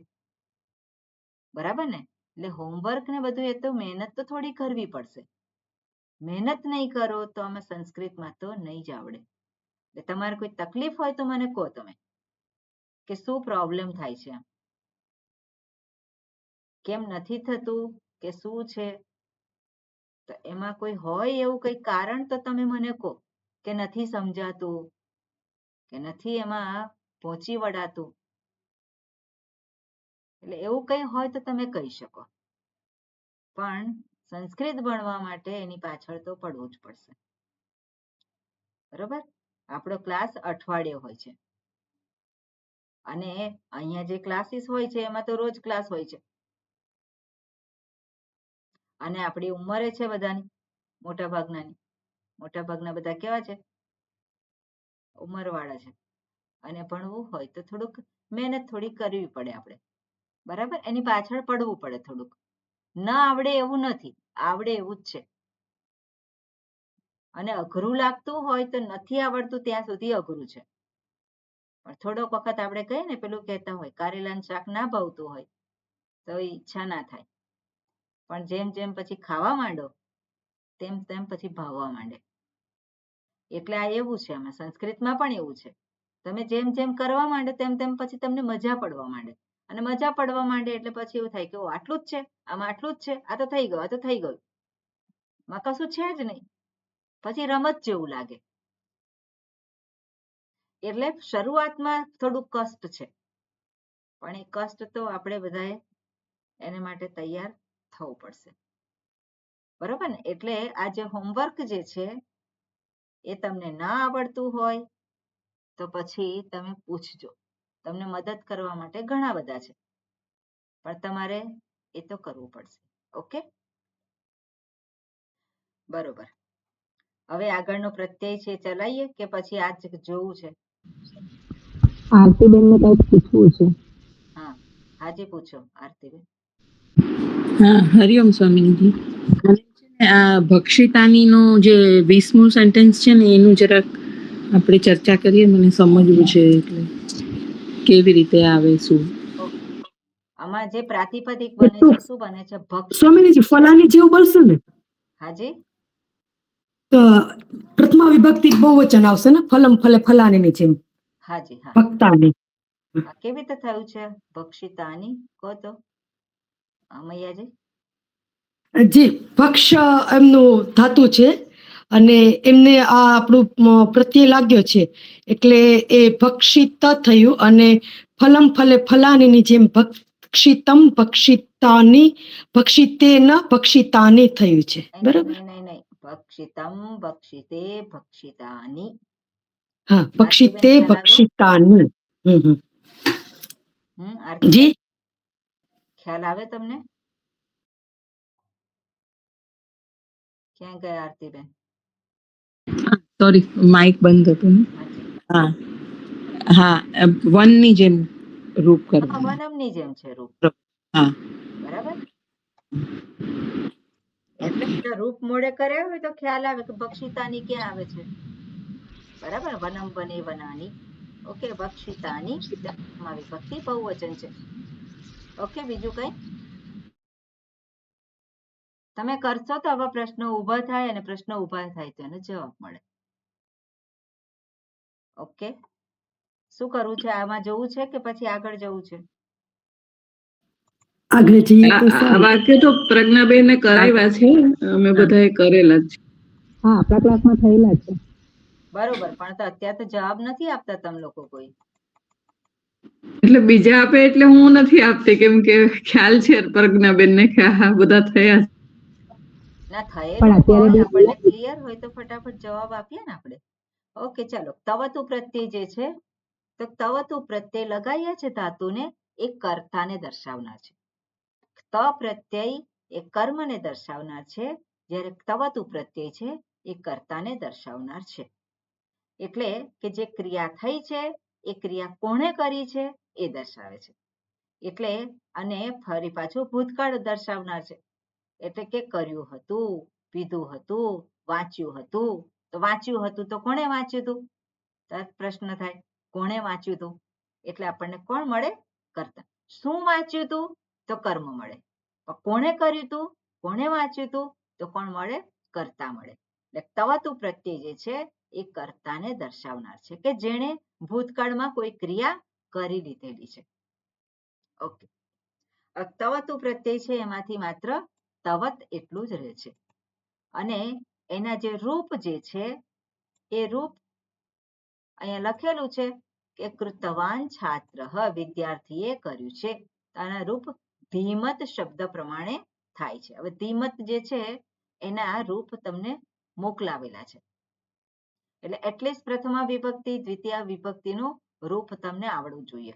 બરાબર ને? એટલે હોમવર્ક ને બધું એ તો મહેનત તો થોડી કરવી પડશે. મહેનત નહીં કરો તો આમાં સંસ્કૃતમાં તો નહીં જ આવડે. એટલે તમારે કોઈ તકલીફ હોય તો મને કહો તમે કે શું પ્રોબ્લેમ થાય છે, કેમ નથી થતું, કે શું છે. તો એમાં કોઈ હોય એવું કઈ કારણ તો તમે મને કહો કે નથી સમજાતું કે નથી એમાં પહોંચી વળાતું. એટલે એવું કંઈ હોય તો તમે કહી શકો, પણ સંસ્કૃત ભણવા માટે એની પાછળ તો પડવું જ પડશે. બરોબર? આપણો ક્લાસ અઠવાડિયે હોય છે અને અહીંયા જે ક્લાસીસ હોય છે એમાં તો રોજ ક્લાસ હોય છે. અને આપણી ઉંમરે છે બધાની, મોટા ભાગના બધા કેવા છે? ઉંમરવાળા છે. અને ભણવું હોય તો થોડુંક મહેનત થોડી કરવી પડે આપણે. બરાબર? એની પાછળ પડવું પડે થોડુંક. ન આવડે એવું નથી, આવડે એવું જ છે. અને અઘરું લાગતું હોય તો નથી આવડતું ત્યાં સુધી અઘરું છે. પણ થોડોક વખત આપણે કહીએ ને, પેલું કહેતા હોય કારેલાનું શાક ના ભાવતું હોય તો ઈચ્છા ના થાય, પણ જેમ જેમ પછી ખાવા માંડો તેમ તેમ પછી ભાવવા માંડે. એટલે આ એવું છે, આમાં સંસ્કૃતમાં પણ એવું છે. તમે જેમ જેમ કરવા માંડો તેમ તેમ પછી તમને મજા પડવા માંડે, અને મજા પડવા માંડે એટલે પછી એવું થાય કે આટલું જ છે, આમાં આટલું જ છે, આ તો થઈ ગયું, આ તો થઈ ગયું, માં કશું છે જ નહીં. પછી રમત જેવું લાગે. એટલે શરૂઆતમાં થોડું કષ્ટ છે, પણ એ કષ્ટ તો આપણે બધાએ એને માટે તૈયાર થવું પડશે. બરોબર ને? એટલે આ જે હોમવર્ક જે છે એ તમને ના આવડતું હોય તો પછી તમે પૂછજો. તમને મદદ કરવા માટે ઘણા બધા છે, પણ તમારે એ તો કરવું પડશે. ઓકે, બરોબર. હવે આગળનો પ્રત્યય છે ચલાવીએ કે પછી આ જ જોવું છે? આરતીબેનને કંઈક પૂછવું છે. હા, હાજી પૂછો આરતીબેન. હા, હરિઓમ સ્વામીજી. મને છે ને આ ભક્ષિતાનીનો જે 20મું સેન્ટેન્સ છે ને એનું જરાક આપણે ચર્ચા કરીએ, મને સમજવું છે એટલે કેવી રીતે આવે શું. ઓકે, આમાં જે પ્રાતિપદિક બને છે શું બને છે? ભક્ષ. સ્વામીજી ફલાની જેવું બોલશો ને હાજી, તો પ્રથમા વિભક્તિ બહુવચન આવશે ને, ફલમ ફલે ફલાની ની જેમ હાજી, હા. ભક્તાની. આ કેવી રીતે થયું છે ભક્ષિતાની? કહો તો મૈયાજી. જે ભક્ષ એમનું ધાતુ છે અને એમને આ આપણું પ્રત્યય લાગ્યો છે એટલે એ ભક્ષિત થયું, અને ફલમ ફલે ફલાની ની જેમ ભક્ષિતમ ભક્ષિતાની ભક્ષિતેન ભક્ષિતાની થયું છે. બરાબર? નહીં. ભક્ષિતમ ભક્ષિતે ભક્ષિતાની. હા, આરતીબેન ભક્ષિતે ખ્યાલ આવ્યો? ભક્ષિતાની. આરતીબેન જી ખ્યાલ આવે તમને? ક્યાં ગયા આરતીબેન? સોરી, માઇક બંધ હતું ને. હાજી, હા હા, વનની જેમ રૂપ હા, કરવાનું. વનમની જેમ છે રૂપ. હા, બરાબર. એટલે બધા રૂપ મોડે કર્યા હોય તો ખ્યાલ આવે કે ભક્ષિતાની ક્યાં આવે છે. બરાબર, વનમ વને વનાની. ઓકે, ભક્ષિતાની વિભક્તિ બહુવચન છે. ઓકે, બીજું કઈ તમે કરશો તો આવા પ્રશ્નો ઉભા થાય, અને પ્રશ્નો ઉભા થાય તો એનો જવાબ મળે. ઓકે, શું કરવું છે? આમાં જવું છે કે પછી આગળ જવું છે? આગળ જઈએ તો આ સારું. વાક્ય તો પ્રજ્ઞાબેને કરાવ્યા છે, અમે બધાએ કરેલા જ છે. હા, આપણા ક્લાસમાં થયેલા છે. બરોબર, પણ તો અત્યારે તો જવાબ નથી આપતા તમે લોકો કોઈ. એટલે બીજા આપે એટલે હું નથી આપતી, કેમ કે ખ્યાલ છે પ્રજ્ઞાબેનને કે આ બધા થયા છે. ના પણ થયેલું અત્યારે હોય, બી આપણને ક્લિયર હોય તો ફટાફટ જવાબ આપીએ ને આપણે. ઓકે, ચાલો. તવતુ પ્રત્યય જે છે, તો તવતુ પ્રત્યય લગાવીએ છે ધાતુને, એ કર્તાને દર્શાવનાર છે. ત પ્રત્યય એ કર્મને દર્શાવનાર છે, જ્યારે તવતુ પ્રત્યય છે એ કર્તાને દર્શાવનાર છે. એટલે કે જે ક્રિયા થઈ છે એ ક્રિયા કોણે કરી છે એ દર્શાવે છે. એટલે અને ફરી પાછું ભૂતકાળ દર્શાવનાર છે. એટલે કે કર્યું હતું, પીધું હતું, વાંચ્યું હતું. તો વાંચ્યું હતું તો કોણે વાંચ્યું હતું? પ્રશ્ન થાય, કોણે વાંચ્યું હતું? એટલે આપણને કોણ મળે? કર્તા. શું વાંચ્યું હતું? તો કર્મ મળે. કોણે કર્યું હતું? કોણે વાંચ્યું હતું? તો કોણ મળે? કર્તા મળે. એટલે તવતુ પ્રત્યય જે છે એ કર્તાને દર્શાવનાર છે, કે જેણે ભૂતકાળમાં કોઈ ક્રિયા કરી લીધેલી છે. ઓકે, તવતુ પ્રત્યય છે એમાંથી માત્ર તવત એટલું જ રહે છે, અને એના જે રૂપ જે છે એ રૂપ અહીંયા લખેલું છે કે કૃતવાન છાત્ર, વિદ્યાર્થીએ કર્યું છે. આના રૂપ ધીમત શબ્દ પ્રમાણે થાય છે. હવે ધીમત જે છે એના રૂપ તમને મોકલાવેલા છે. એટલે એટલીસ્ટ પ્રથમા વિભક્તિ દ્વિતીય વિભક્તિનું રૂપ તમને આવડવું જોઈએ.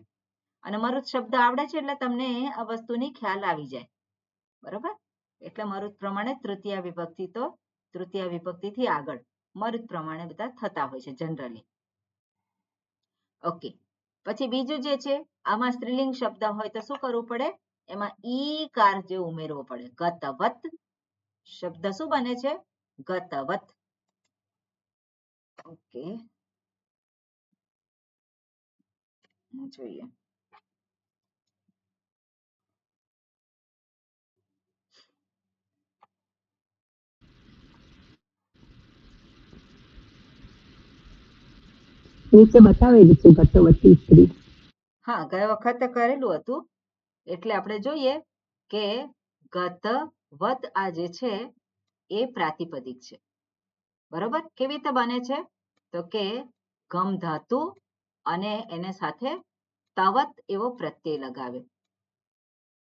અને મરુત શબ્દ આવડે છે એટલે તમને આ વસ્તુની ખ્યાલ આવી જાય. બરોબર? એટલે મરુત પ્રમાણે તૃતીય વિભક્તિથી આગળ મરુત પ્રમાણે બધા થતા હોય છે જનરલી. ઓકે, પછી બીજું જે છે, આમાં સ્ત્રીલિંગ શબ્દ હોય તો શું કરવું પડે? એમાં ઈકાર જે ઉમેરવો પડે. ગતવત શબ્દ શું બને છે? ગતવત. ઓકે, જોઈએ. નીચે બતાવેલી છે ગતવતી સ્ત્રી. હા, ગયા વખતે કરેલું હતું. એટલે આપણે જોઈએ કે ગતવત આ જે છે એ પ્રાતિપદિક છે. બરોબર? કેવી રીતે બને છે? તો કે ગમ ધાતુ અને એને સાથે તવત એવો પ્રત્યય લગાવે.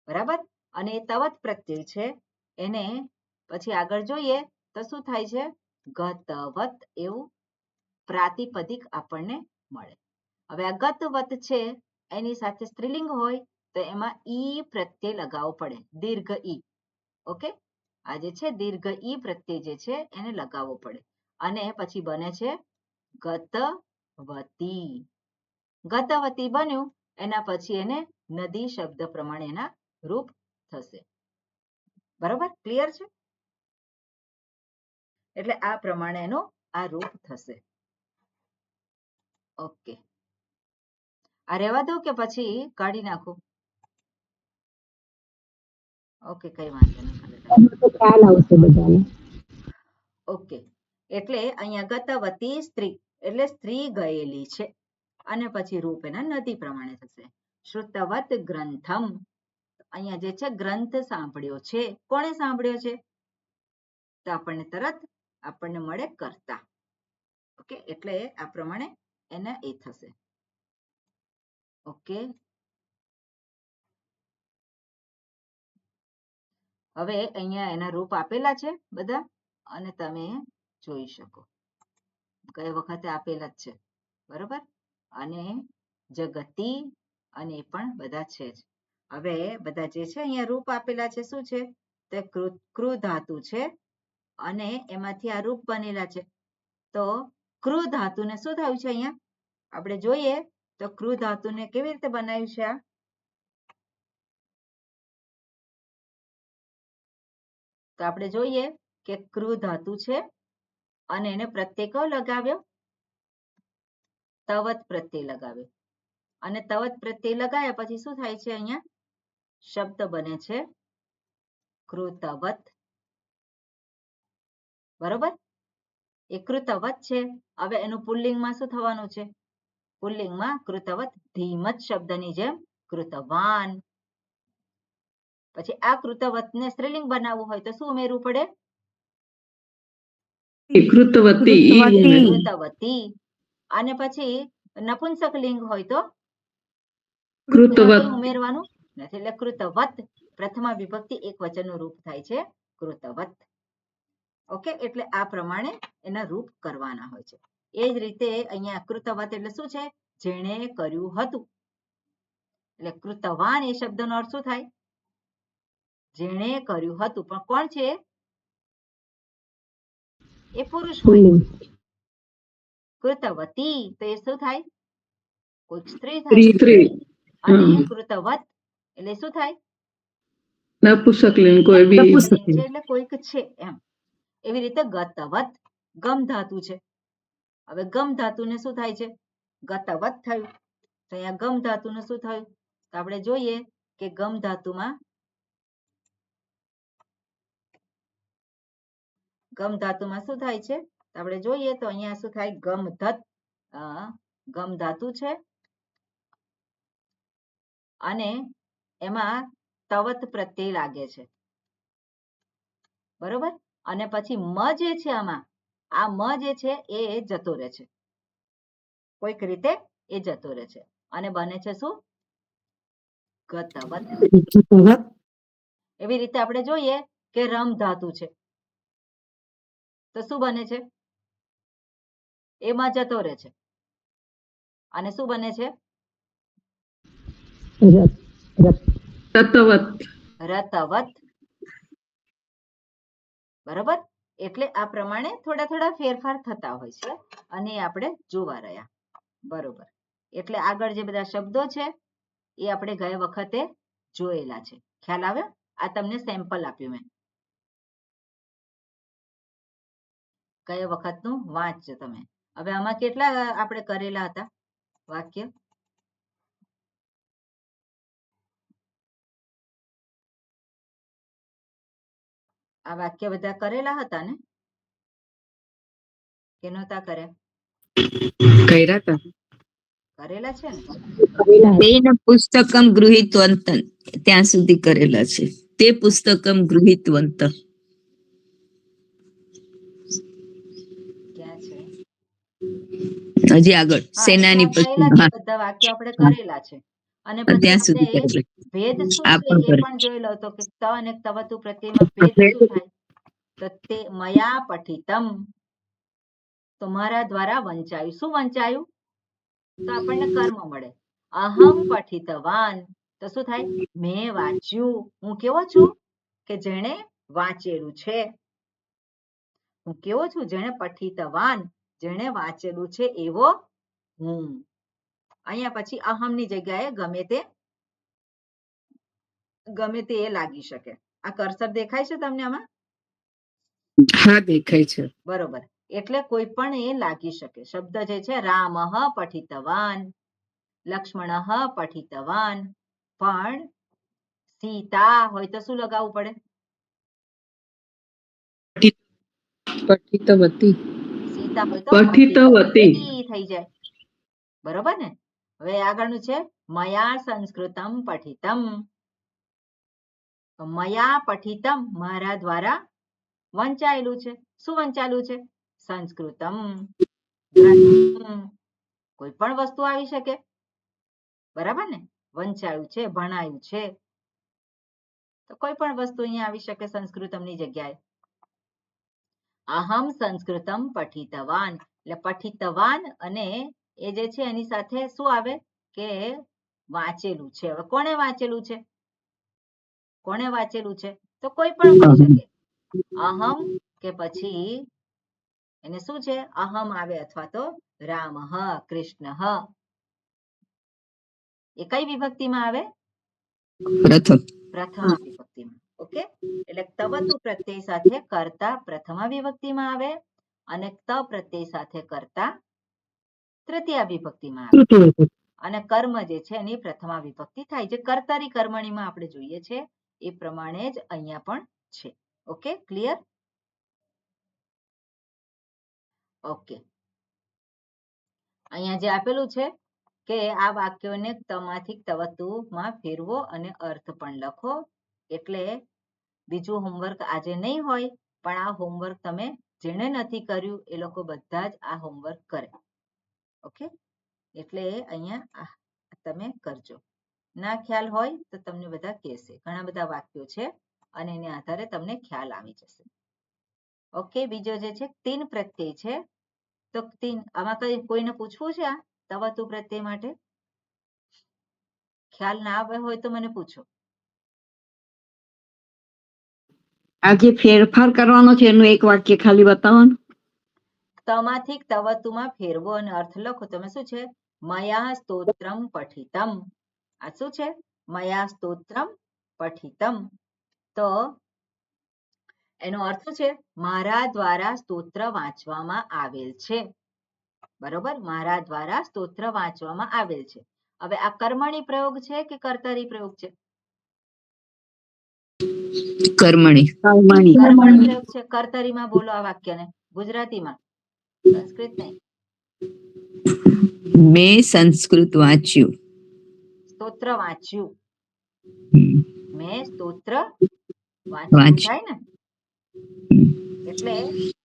બરાબર? અને એ તવત પ્રત્યય છે એને પછી આગળ જોઈએ તો શું થાય છે? ગતવત એવું પ્રાતિપદિક આપણને મળે. હવે આ ગતવત છે એની સાથે સ્ત્રીલિંગ હોય તો એમાં ઈ પ્રત્યય લગાવવો પડે. દીર્ઘ ઈ. ઓકે, આ જે છે દીર્ઘ ઈ પ્રત્યય જે છે એને લગાવવો પડે. અને પછી બને છે ગતવતી. ગતવતી બન્યું એના પછી એને નદી શબ્દ પ્રમાણે એના રૂપ થશે. બરોબર? ક્લિયર છે? એટલે આ પ્રમાણે એનું આ રૂપ થશે. ઓકે, આ રહેવા દો કે પછી કાઢી નાખું? ઓકે, કઈ વાંધો નહીં. એનો તો ખ્યાલ આવશે બધાને. ઓકે, એટલે અહીંયા ગતવતી સ્ત્રી એટલે સ્ત્રી ગયેલી છે. અને પછી રૂપ એના નદી પ્રમાણે થશે. શ્રુતવત ગ્રંથમ, અહીંયા જે છે ગ્રંથ સાંભળ્યો છે. કોણે સાંભળ્યો છે? તો આપણને તરત આપણને મળે કર્તા. ઓકે, એટલે આ પ્રમાણે એને એ થશે. ઓકે, હવે અહીંયા એના રૂપ આપેલા છે બધા અને તમે જોઈ શકો. ગયા વખતે આપેલા જ છે. બરોબર? અને જગતી અને એ પણ બધા છે જ. હવે બધા જે છે અહીંયા રૂપ આપેલા છે શું છે? તે કૃ ધાતુ છે અને એમાંથી આ રૂપ બનેલા છે. તો કૃ ધાતુને શું થયું છે અહીંયા? આપણે જોઈએ તો કૃ ધાતુને કેવી રીતે બનાવ્યું છે? આ તો આપણે જોઈએ કે કૃ ધાતુ છે અને એને પ્રત્યય કયો લગાવ્યો? તવત પ્રત્યય લગાવ્યો. અને તવત પ્રત્યય લગાવ્યા પછી શું થાય છે? અહીંયા શબ્દ બને છે કૃતવત. બરોબર? એ કૃતવત છે. હવે એનું પુલ્લિંગમાં શું થવાનું છે? પુલ્લિંગમાં કૃતવત ધીમત શબ્દની જેમ કૃતવાન. પછી આ કૃતવતને સ્ત્રીલિંગ બનાવવું હોય તો શું ઉમેરવું પડે? કૃતવતી. અને પછી નપુંસક લિંગ હોય તો ઉમેરવાનું નથી. એટલે કૃતવત પ્રથમા વિભક્તિ એક વચનનું રૂપ થાય છે કૃતવત. ઓકે, એટલે આ પ્રમાણે એના રૂપ કરવાના હોય છે. એ જ રીતે અહીંયા કૃતવત એટલે શું છે? જેણે કર્યું હતું. એટલે કૃતવાન એ શબ્દનો અર્થ શું થાય? જેણે કર્યું હતું. પણ કોણ છે? એ પુરુષ હોય. કૃતવતી તો એ શું થાય? કોઈક સ્ત્રી થાય. અને કૃતવત એટલે શું થાય? નપુંસક લિંગ છે એટલે કોઈક છે એમ. એવી રીતે ગતવત ગમ ધાતુ છે. હવે ગમ ધાતુને શું થાય છે? ગતવત થયું. તો અહીંયા ગમ ધાતુને શું થયું? તો આપણે જોઈએ કે ગમ ધાતુમાં શું થાય છે? તો આપણે જોઈએ તો અહીંયા શું થાય? ગમ ધાતુ છે અને એમાં તવત પ્રત્યય લાગે છે. બરોબર? અને પછી મ જે છે આમાં આ મ જે છે એ જતો રહે છે. કોઈક રીતે એ જતો રહે છે અને બને છે શું? ગતવત. ગતવત. એવી રીતે આપણે જોઈએ કે રમ ધાતુ છે તો શું બને છે? એમાં જતો રહે છે અને શું બને છે? રત રત તત્વત. રતવત. બરોબર. એટલે આ પ્રમાણે થોડા થોડા ફેરફાર થતા હોય છે અને આપણે જોવા રહ્યા. બરોબર. એટલે આગળ જે બધા શબ્દો છે એ આપણે ગયા વખતે જોયેલા છે. ખ્યાલ આવ્યો? આ તમને સેમ્પલ આપ્યું મેં. ગયા વખતનું વાંચજો તમે. હવે આમાં કેટલા આપણે કરેલા હતા વાક્ય? આ વાક્ય બધા કરેલા હતા ને કે નહોતા કર્યા? કર્યા હતા. કરેલા છે ને? તેન પુસ્તકમ ગૃહીતવંતં ત્યાં સુધી કરેલા છે. તે પુસ્તકમ ગૃહીતવંત. ક્યાં છે? હજી આગળ હા, સેનાની ત્યાં પછી. થયેલા છે બધા વાક્યો આપણે કરેલા છે. અને પછી ત્યાં સુધી આપણે કરેલા. ભેદ શું આ છે પણ એ કરે. પણ જોયેલો હતો કે ત અને તવતુ પ્રત્યયમાં ભેદ શું થાય? તો તે મયા પઠિતમ, તો મારા દ્વારા વંચાયું. શું વંચાયું? તો આપણને કર્મ મળે. અહમ પઠિતવાન, તો શું થાય? મેં વાંચ્યું. હું કેવો છું? કે જેણે વાંચેલું છે. હું કેવો છું? જેણે પઠિતવાન, જેણે વાંચેલું છે એવો હું. અહીંયા પછી અહમની જગ્યાએ ગમે તે એ લાગી શકે. આ કર્સર દેખાય છે તમને આમાં? હા, દેખાય છે. બરોબર. એટલે કોઈ પણ એ લાગી શકે. શબ્દ જે છે રામ પઠિતવાન, લક્ષ્મણ પઠિતવાન, પણ સીતા હોય તો શું લગાવવું પડે? પઠિતવતી. સીતા હોય તો પઠિતવતી. થઈ જાય. બરોબર ને? હવે આગળનું છે મયા સંસ્કૃતમ પઠિતમ. મયા પઠિતમ, મારા દ્વારા વંચાયેલું છે. શું વંચાયેલું છે? સંસ્કૃતમ. કોઈ પણ વસ્તુ આવી શકે. બરાબર ને? વંચાયું છે, ભણાયું છે, તો કોઈ પણ વસ્તુ અહીંયા આવી શકે સંસ્કૃતમની જગ્યાએ. અહમ સંસ્કૃતમ પઠિતવાન, એટલે પઠિતવાન અને એ જે છે એની સાથે શું આવે? કે વાંચેલું છે. હવે કોણે વાંચેલું છે? કોણે વાંચેલું છે? તો કોઈ પણ હોઈ શકે. અહમ કે પછી એને શું છે? અહમ આવે અથવા તો રામ, કૃષ્ણ. એ કઈ વિભક્તિમાં આવે? પ્રથમ. પ્રથમા વિભક્તિમાં. ઓકે. એટલે તવતુ પ્રત્યય સાથે કર્તા પ્રથમા વિભક્તિમાં આવે અને ત પ્રત્યય સાથે કર્તા તૃતીયા વિભક્તિમાં આવે. તૃતીય. અને કર્મ જે છે એની પ્રથમા વિભક્તિ થાય. જે કર્તરી કર્મણીમાં આપણે જોઈએ છે એ પ્રમાણે જ અહીંયા પણ છે. Okay, clear? ઓકે. અહીંયા જે આપેલું છે કે આ વાક્યોને તમાંથી તવતુમાં ફેરવો અને અર્થ પણ લખો. એટલે બીજું હોમવર્ક આજે નહીં હોય, પણ આ હોમવર્ક તમે જેણે નથી કર્યું એ લોકો બધા જ આ હોમવર્ક કરે. ઓકે, એટલે અહીંયા તમે કરજો. ના ખ્યાલ હોય તો તમને બધા કહેશે. ઘણા બધા વાક્યો છે અને એને આધારે તમને ખ્યાલ આવી જશે. ઓકે. બીજો જે છે તીન પ્રત્યય છે. તો આમાં કોઈને પૂછવું છે? આ તવતુ પ્રત્યય માટે ખ્યાલ ના આવે હોય તો મને પૂછો. આ જે ફેરફાર કરવાનો છે એનું એક વાક્ય ખાલી બતાવો ને. તમાંથી તવતુમાં ફેરવો અને અર્થ લખો. તમે શું છે? મયા સ્તોત્રમ પઠિતમ. આ શું છે? મયા સ્તોત્રમ પઠિતમ. તો એનો અર્થ છે મારા દ્વારા સ્તોત્ર વાંચવામાં આવેલ છે. બરોબર? મારા દ્વારા સ્તોત્ર વાંચવામાં આવેલ છે. હવે આ કર્મણી પ્રયોગ છે કે કર્તરી પ્રયોગ છે? કર્મણી. કર્મણી પ્રયોગ છે. કર્તરીમાં બોલો આ વાક્યને ગુજરાતીમાં, સંસ્કૃત નહીં. મેં સંસ્કૃત વાંચ્યું. સ્તોત્ર વાંચ્યું. મેં સ્તોત્ર વાંચ્યું થાય ને? એટલે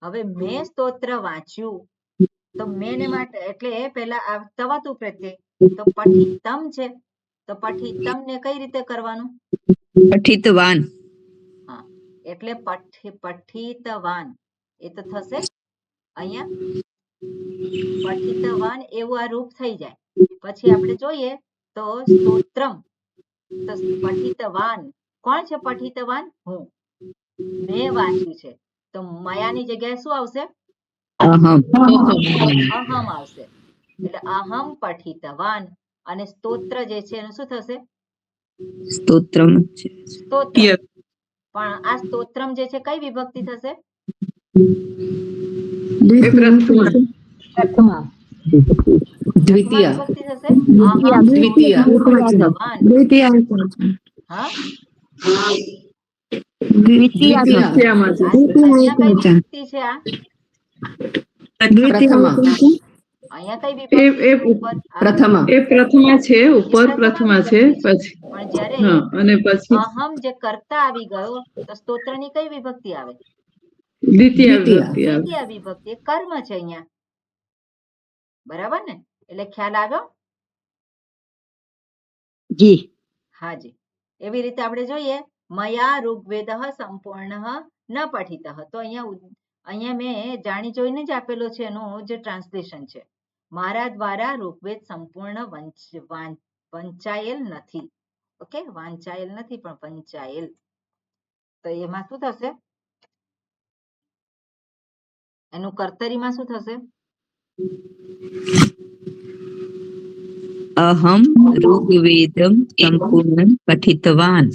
હવે મેં સ્તોત્ર વાંચ્યું તો મેને માટે એટલે પેલા તવતુ પ્રત્યય તો પઠિતમ છે. તો પઠિતમ ને કઈ રીતે કરવાનું? પઠિતવાન. હા, એટલે પઠિતવાન એ તો થશે અહીંયા પઠિતવાન એવું આ રૂપ થઈ જાય. પછી આપણે જોઈએ તો સ્તોત્રમ, તો પઠિતવાન કોણ છે? પઠિતવાન હું, મેં વાંચ્યું છે. તો મયાની જગ્યાએ શું આવશે? અહમ. અહમ આવશે. એટલે અહમ પઠિતવાન. અને સ્તોત્ર જે છે એનું શું થશે? સ્તોત્રમ છે. સ્તોત્ર. પણ આ સ્તોત્રમ જે છે કઈ વિભક્તિ થશે? પ્રથમા દ્વિતીય. વિભક્તિ થશે. અહમ દ્વિતીય. પઠિતવાન. હા, દ્વિતીય. આ અહીંયા કઈ વિભક્તિ છે? આ પ્રથમ. અહીંયા કઈ વિભક્તિ છે? ઉપર આ પ્રથમ. એ પ્રથમા છે, ઉપર પ્રથમા પ્રથમા છે, વિભક્તિ છે. પછી પણ જ્યારે હા, અને પછી અહમ જે કરતા આવી ગયો તો સ્તોત્રની કઈ વિભક્તિ આવે? દ્વિતીય વિભક્તિ આવે. દ્વિતીય વિભક્તિ. એ કર્મ છે અહીંયા. બરાબર ને? એટલે ખ્યાલ આવ્યો? જી. હાજી. એવી રીતે આપણે જોઈએ મયા ઋગ્વેદ સંપૂર્ણ ન પઠિત. તો અહીંયા મેં જાણી જોઈને જ આપેલો છે એનું જે ટ્રાન્સલેશન છે. મારા દ્વારા ઋગ્વેદ સંપૂર્ણ વંચાયેલ નથી. ઓકે, વાંચાયેલ નથી પણ વંચાયેલ. તો એમાં શું થશે? એનું કર્તરીમાં શું થશે? અહમ ઋગ્વેદમ સંપૂર્ણ પઠિતવાન.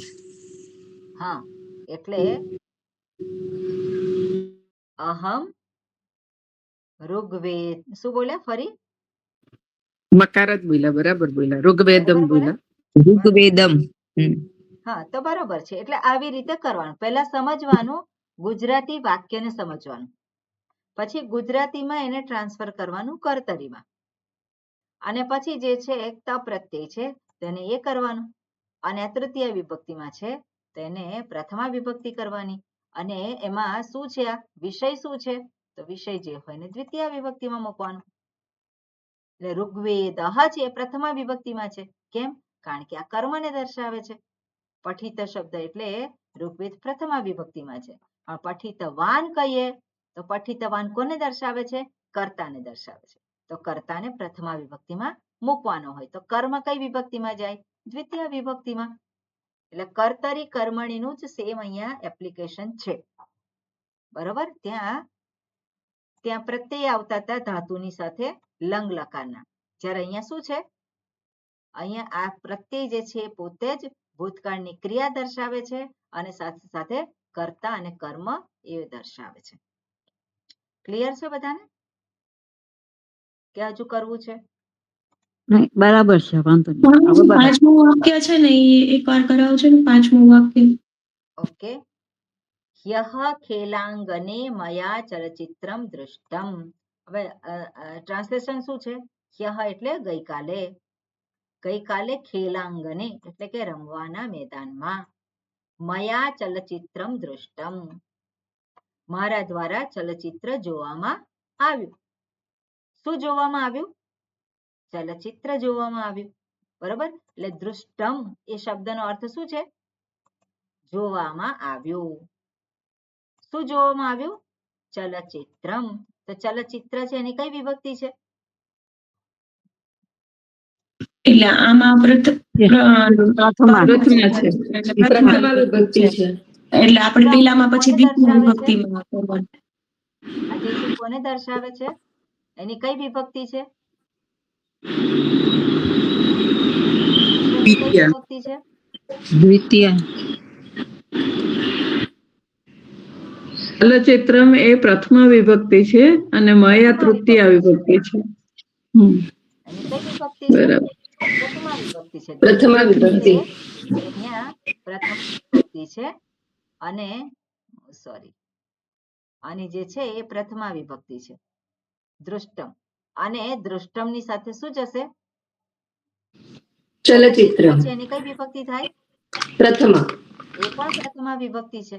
હા, એટલે અહમ ઋગ્વેદ શું બોલ્યા? ફરી મકાર જ બોલ્યા, બરાબર બોલ્યા, ઋગ્વેદમ બોલ્યા. ઋગ્વેદમ. હા, તો બરાબર છે. એટલે આવી રીતે કરવાનું. પહેલા સમજવાનું, ગુજરાતી વાક્યને સમજવાનું, પછી ગુજરાતીમાં એને ટ્રાન્સફર કરવાનું કર્તરીમાં, અને પછી જે છે ત પ્રત્યય છે તેને એ કરવાનું, અને તૃતીય વિભક્તિમાં છે તેને પ્રથમા વિભક્તિ કરવાની. અને એમાં શું છે? આ વિષય શું છે? તો વિષય જે હોય ને દ્વિતીય વિભક્તિમાં મૂકવાનું. એટલે ઋગ્વેદ છે એ પ્રથમા વિભક્તિમાં છે. કેમ? કારણ કે આ કર્મને દર્શાવે છે. પઠિત શબ્દ એટલે ઋગ્વેદ પ્રથમા વિભક્તિમાં છે. પણ પઠિતવાન કહીએ તો પઠિતવાન કોને દર્શાવે છે? કર્તાને દર્શાવે છે. તો કર્તાને પ્રથમા વિભક્તિમાં મૂકવાનો હોય તો કર્મ કઈ વિભક્તિમાં જાય? દ્વિતીય વિભક્તિમાં. એટલે કર્તરી કર્મણીનું જ સેમ અહીંયા એપ્લિકેશન છે. બરોબર? ત્યાં પ્રત્યય આવતા હતા ધાતુની સાથે લંગ લકારના. જ્યારે અહીંયા શું છે? અહીંયા આ પ્રત્યય જે છે પોતે જ ભૂતકાળની ક્રિયા દર્શાવે છે અને સાથે સાથે કર્તા અને કર્મ એ દર્શાવે છે. ક્લિયર છે બધાને? કે હજુ કરવું છે? બરાબર છે, વાંધો નહીં. પાંચમું વાક્ય છે ને એ એકવાર કરાવજો ને. પાંચમું વાક્ય. ઓકે. ह्यः खेलांगने मया चलचित्रम दृष्टम. હવે ટ્રાન્સલેશન શું છે? ह्यः એટલે ગઈકાલે. ગઈકાલે ખેલાંગને એટલે કે રમવાના મેદાનમાં. મયા ચલચિત્રમ દૃષ્ટમ મારા દ્વારા ચલચિત્ર જોવામાં આવ્યું. શું જોવામાં આવ્યું? ચલચિત્ર જોવામાં આવ્યું. બરોબર? એટલે દૃષ્ટમ એ શબ્દનો અર્થ શું છે? જોવામાં આવ્યું. શું જોવામાં આવ્યું? ચલચિત્રમ. તો ચલચિત્ર છે એની કઈ વિભક્તિ છે? એટલે આમાં પ્રથમા છે. પ્રથમા વિભક્તિ છે. એટલે આપણે પેલામાં પછી કોને દ્વિતીય દર્શાવે છે? વિભક્તિમાં કરવાનું. આ જે છે કોને દર્શાવે છે? એની કઈ વિભક્તિ છે? એની કઈ વિભક્તિ છે? દ્વિતીય. ચલચિત્રમ એ પ્રથમા વિભક્તિ છે અને મયા તૃતીય વિભક્તિ છે. એની કઈ વિભક્તિ છે? બરાબર. પ્રથમા વિભક્તિ છે. પ્રથમા વિભક્તિ. અહીંયા પ્રથમ વિભક્તિ છે અને સોરી આની જે છે એ પ્રથમા વિભક્તિ છે. દૃષ્ટમ. અને દૃષ્ટમ ની સાથે શું જશે? ચલચિત્ર. છે એની કઈ વિભક્તિ થાય? પ્રથમા. એ પણ પ્રથમા વિભક્તિ છે.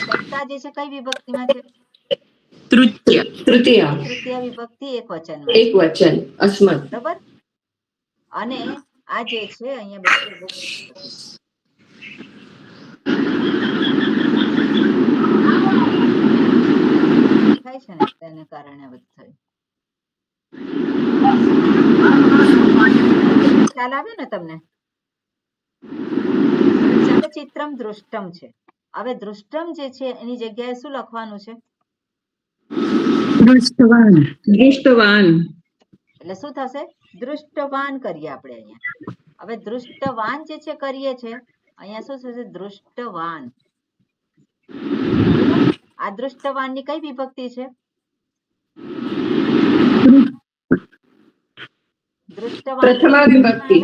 કર્તા જે છે કઈ વિભક્તિમાં છે? તૃતીય. તૃતીય વિભક્તિ એક વચનમાં. એક વચન. અસ્મત. બરાબર? અને આ જે છે અહીંયા બચ્ચે બહુ થતું. થાય છે ને તેને કારણે આ બધું થયું. ખ્યાલ આવ્યો ને તમને? ચલચિત્રમ દૃષ્ટમ છે. હવે દૃષ્ટમ જે છે એની જગ્યાએ શું લખવાનું છે? દૃષ્ટવાન. એટલે શું થશે? દૃષ્ટવાન કરીએ આપણે અહીંયા. હવે દૃષ્ટવાન જે છે કરીએ છે અહીંયા શું થશે? દૃષ્ટવાન. આ દૃષ્ટવાનની કઈ વિભક્તિ છે? દૃષ્ટવાન પ્રથમા વિભક્તિ.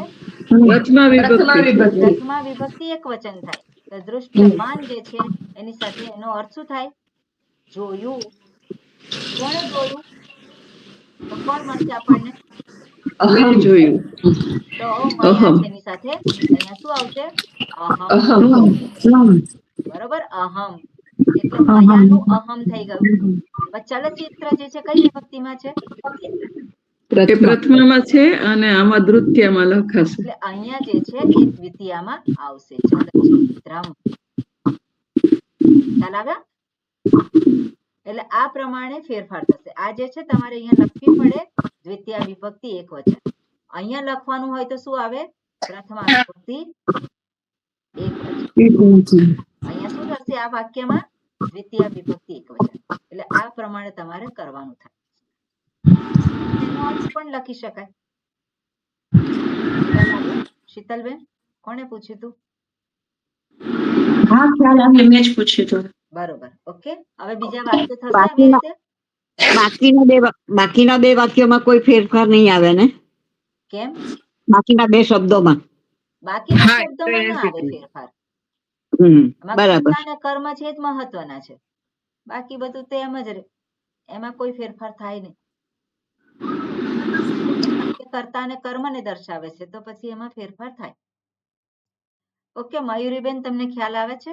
પ્રથમા વિભક્તિ એક વચન થાય. તો દૃષ્ટવાન જે છે એની સાથે એનો અર્થ શું થાય? જોયું. કોણે જોયું? તો કોણ મળશે આપણને? જોયું. તો મયા છે એની સાથે અહીંયા શું આવશે? અહમ. બરોબર, અહમ. એટલે મયાનું અહમ થઈ ગયું. ચલચિત્ર જે છે કઈ વિભક્તિમાં છે? પ્રથમામાં છે અને આમાં દ્વિતીયમાં લખાશે. એટલે અહીંયા જે છે એ દ્વિતીયામાં આવશે. ચલચિત્રમ. ખ્યાલ આવ્યા? એટલે આ પ્રમાણે ફેરફાર થશે. આ જે છે તમારે અહીંયા લખવી પડે દ્વિતીય વિભક્તિ એક વચન. અહીંયા લખવાનું હોય તો શું આવે? પ્રથમા વિભક્તિ એક વચન. અહીંયા શું થશે આ વાક્યમાં? દ્વિતીય વિભક્તિ એક વચન. એટલે આ પ્રમાણે તમારે કરવાનું થાય. એનો અર્થ પણ લખી શકાય. શીતલબેન, કોને પૂછ્યું તું? હા, ખ્યાલ આવ્યો, મેં જ પૂછ્યું હતું. બરોબર, ઓકે. હવે બીજા વાક્ય થશે આવી રીતે? બાકીના બે વાક્યોમાં કોઈ ફેરફાર નહીં આવે ને? કેમ? બાકીના બે શબ્દોમાં. બાકીના શબ્દોમાં ના આવે ફેરફાર. બરાબર. કર્તા અને કર્મ છે જ મહત્વના છે. બાકી બધું તો એમ જ રહે. એમાં કોઈ ફેરફાર થાય નહીં. કર્તા અને કર્મને દર્શાવે છે તો પછી એમાં ફેરફાર થાય. ઓકે, મયુરીબેન તમને ખ્યાલ આવે છે?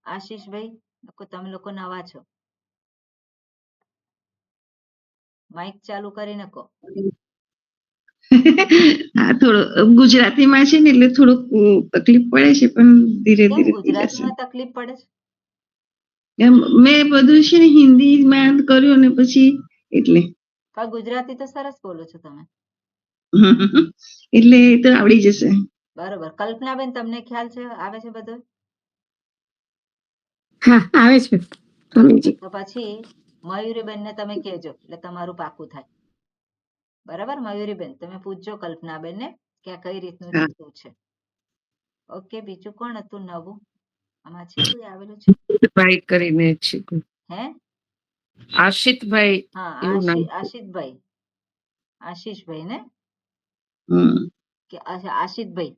આશીષભાઈ, તમે લોકો નવા છો. માઇક ચાલુ કરીને કહો. હા, થોડો ગુજરાતીમાં છે ને એટલે થોડુંક તકલીફ પડે છે, પણ ધીરે કેમ ધીરે ગુજરાતીમાં તકલીફ પડે છે? મેં બધું છે ને હિન્દીમાં કર્યું ને પછી એટલે પણ ગુજરાતી તો સરસ બોલો છો તમે. એટલે એ તો આવડી જશે. બરોબર. કલ્પનાબેન, તમને ખ્યાલ છે? આવે છે બધું? હા, આવે છે. તો પછી મયુરીબેન ને તમે કહેજો એટલે તમારું પાકું થાય. બરાબર, મયુરીબેન તમે પૂછજો કલ્પનાબેન ને કે આ કઈ રીતનું શું છે. ઓકે, બીજું કોણ હતું નવું આમાં? છે કોઈ આવેલું છે? ભાઈ કરીને છે. હે? આશિતભાઈ. હા, આશિતભાઈ. આશીષભાઈ ને કે આશિતભાઈ,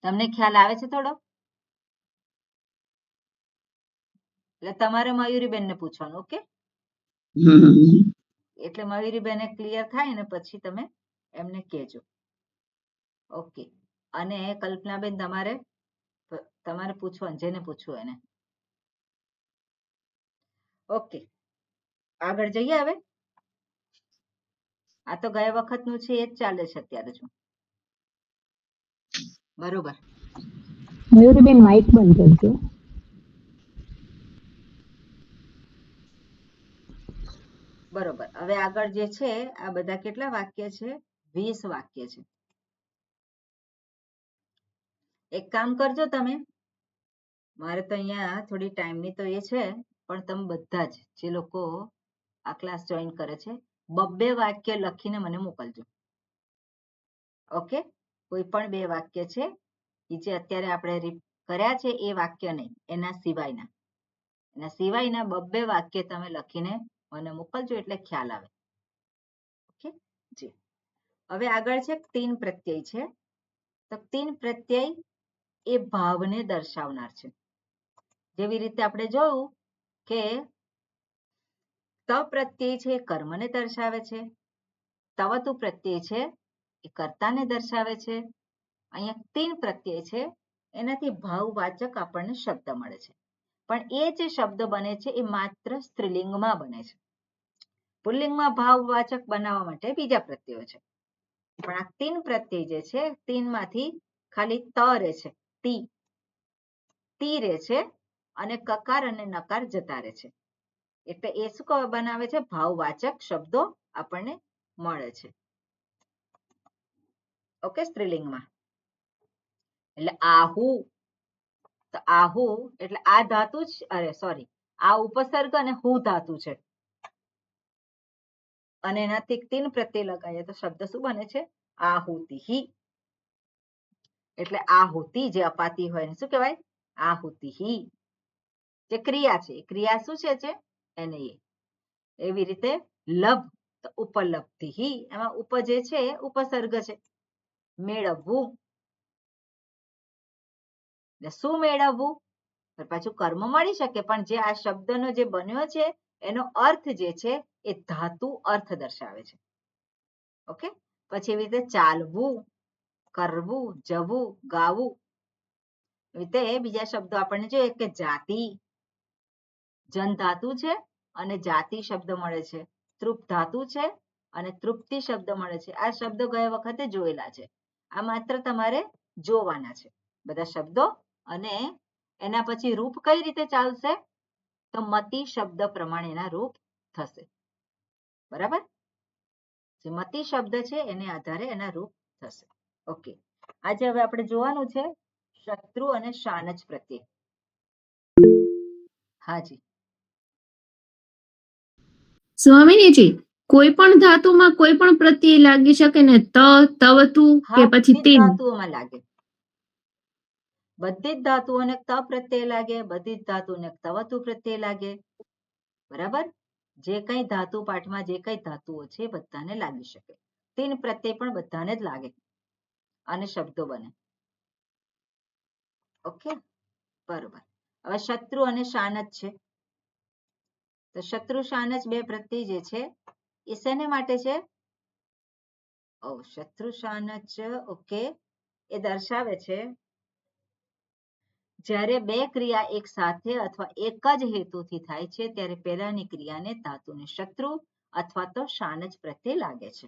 તમને ખ્યાલ આવે છે થોડો? એટલે તમારે મયુરીબેન ને પૂછવાનું. ઓકે, એટલે મયુરીબેન ક્લિયર થાય ને પછી તમે એમને કહેજો. ઓકે, અને કલ્પનાબેન તમારે પૂછવાનું, જેને પૂછવું એને. ઓકે, આગળ જઈએ હવે. આ તો ગયા વખતનું છે એ જ ચાલે છે અત્યારે જો. બરોબર. મયુરીબેન માઇક બંધ કરજો. બરોબર, હવે આગળ જે છે આ બધા કેટલા વાક્ય છે? 20 વાક્ય છે. એક કામ કરજો તમે, મારે તો અહીંયા થોડી ટાઈમની તો એ છે, પણ તમે બધા જ જે લોકો આ ક્લાસ જોઈન કરે છે 2 વાક્ય લખીને મને મોકલજો. ઓકે, કોઈ પણ 2 વાક્ય છે જે અત્યારે આપણે કર્યા છે એ વાક્ય નહીં, એના સિવાયના 2 વાક્ય તમે લખીને મને મોકલજો એટલે ખ્યાલ આવે. ઓકે જી. હવે આગળ છે 3 પ્રત્યય છે. તો 3 પ્રત્યય એ ભાવને દર્શાવનાર છે. જેવી રીતે આપણે જોયું કે ત પ્રત્યય છે એ કર્મને દર્શાવે છે, તવતુ પ્રત્યય છે એ કર્તાને દર્શાવે છે. અહીંયા 3 પ્રત્યય છે એનાથી ભાવવાચક આપણને શબ્દ મળે છે. પણ એ જે શબ્દ બને છે એ માત્ર સ્ત્રીલિંગમાં બને છે. પુલ્લિંગમાં ભાવવાચક બનાવવા માટે બીજા પ્રત્યયો છે. પણ આ તીન પ્રત્યય જે છે તીન માંથી ખાલી ત રહે છે, તી રહે છે અને કકાર અને નકાર જતા રહે છે. એટલે એ શું બનાવે છે? ભાવવાચક શબ્દો આપણને મળે છે. ઓકે, સ્ત્રીલિંગમાં. એટલે આહુ, તો આહુ એટલે આ ધાતુ જ, અરે સોરી, આ ઉપસર્ગ અને હુ ધાતુ છે અને એનાથી તીન પ્રત્યય લગાવીએ તો શબ્દ શું બને છે? આહુતિ. એટલે આહુતિ જે અપાતી હોય એને શું કહેવાય? આહુતિ. જે ક્રિયા છે, ક્રિયા શું છે? એને એવી રીતે લભ તો ઉપલબ્ધિ, એમાં ઉપ જે છે ઉપસર્ગ છે. મેળવવું, શું મેળવવું? પાછું કર્મ મળી શકે, પણ જે આ શબ્દનો જે બન્યો છે એનો અર્થ જે છે એ ધાતુ અર્થ દર્શાવે છે. ઓકે, પછી એવી રીતે ચાલવું, કરવું, જવું, ગાવું. એવી રીતે બીજા શબ્દો આપણને જોઈએ કે જાતિ, જન ધાતુ છે અને જાતિ શબ્દ મળે છે. તૃપ ધાતુ છે અને તૃપ્તિ શબ્દ મળે છે. આ શબ્દો ગયા વખતે જોયેલા છે. આ માત્ર તમારે જોવાના છે બધા શબ્દો. અને એના પછી રૂપ કઈ રીતે ચાલશે? તો મતિ શબ્દ પ્રમાણે એના રૂપ થશે. બરાબર? જે મતિ શબ્દ છે એને આધારે એના રૂપ થશે. ઓકે, આજે હવે આપણે જોવાનું છે શત્રુ અને શાનચ પ્રત્યય. હાજી. સ્વામિનીજી, કોઈ પણ ધાતુમાં કોઈ પણ પ્રત્યય લાગી શકે ને? તવતું કે પછી બધી જ તીન? ધાતુઓમાં લાગે. બધી જ ધાતુઓને ત પ્રત્યય લાગે, બધી જ ધાતુને તવતુ પ્રત્યય લાગે. બરાબર? જે કઈ ધાતુ પાઠમાં જે કઈ ધાતુઓ છે બધાને લાગી શકે. તીન પ્રત્યય પણ બધાને જ લાગે અને શબ્દો બને. ઓકે, બરોબર. હવે શત્રુ અને શાનચ છે. તો શત્રુ શાનચ બે પ્રત્યય જે છે એ શેને માટે છે? શત્રુ શાનચ, ઓકે, એ દર્શાવે છે જ્યારે બે ક્રિયા એક સાથે અથવા એક જ હેતુથી થાય છે ત્યારે પહેલાની ક્રિયાને ધાતુને શત્રુ અથવા તો શાનચ પ્રત્યય લાગે છે.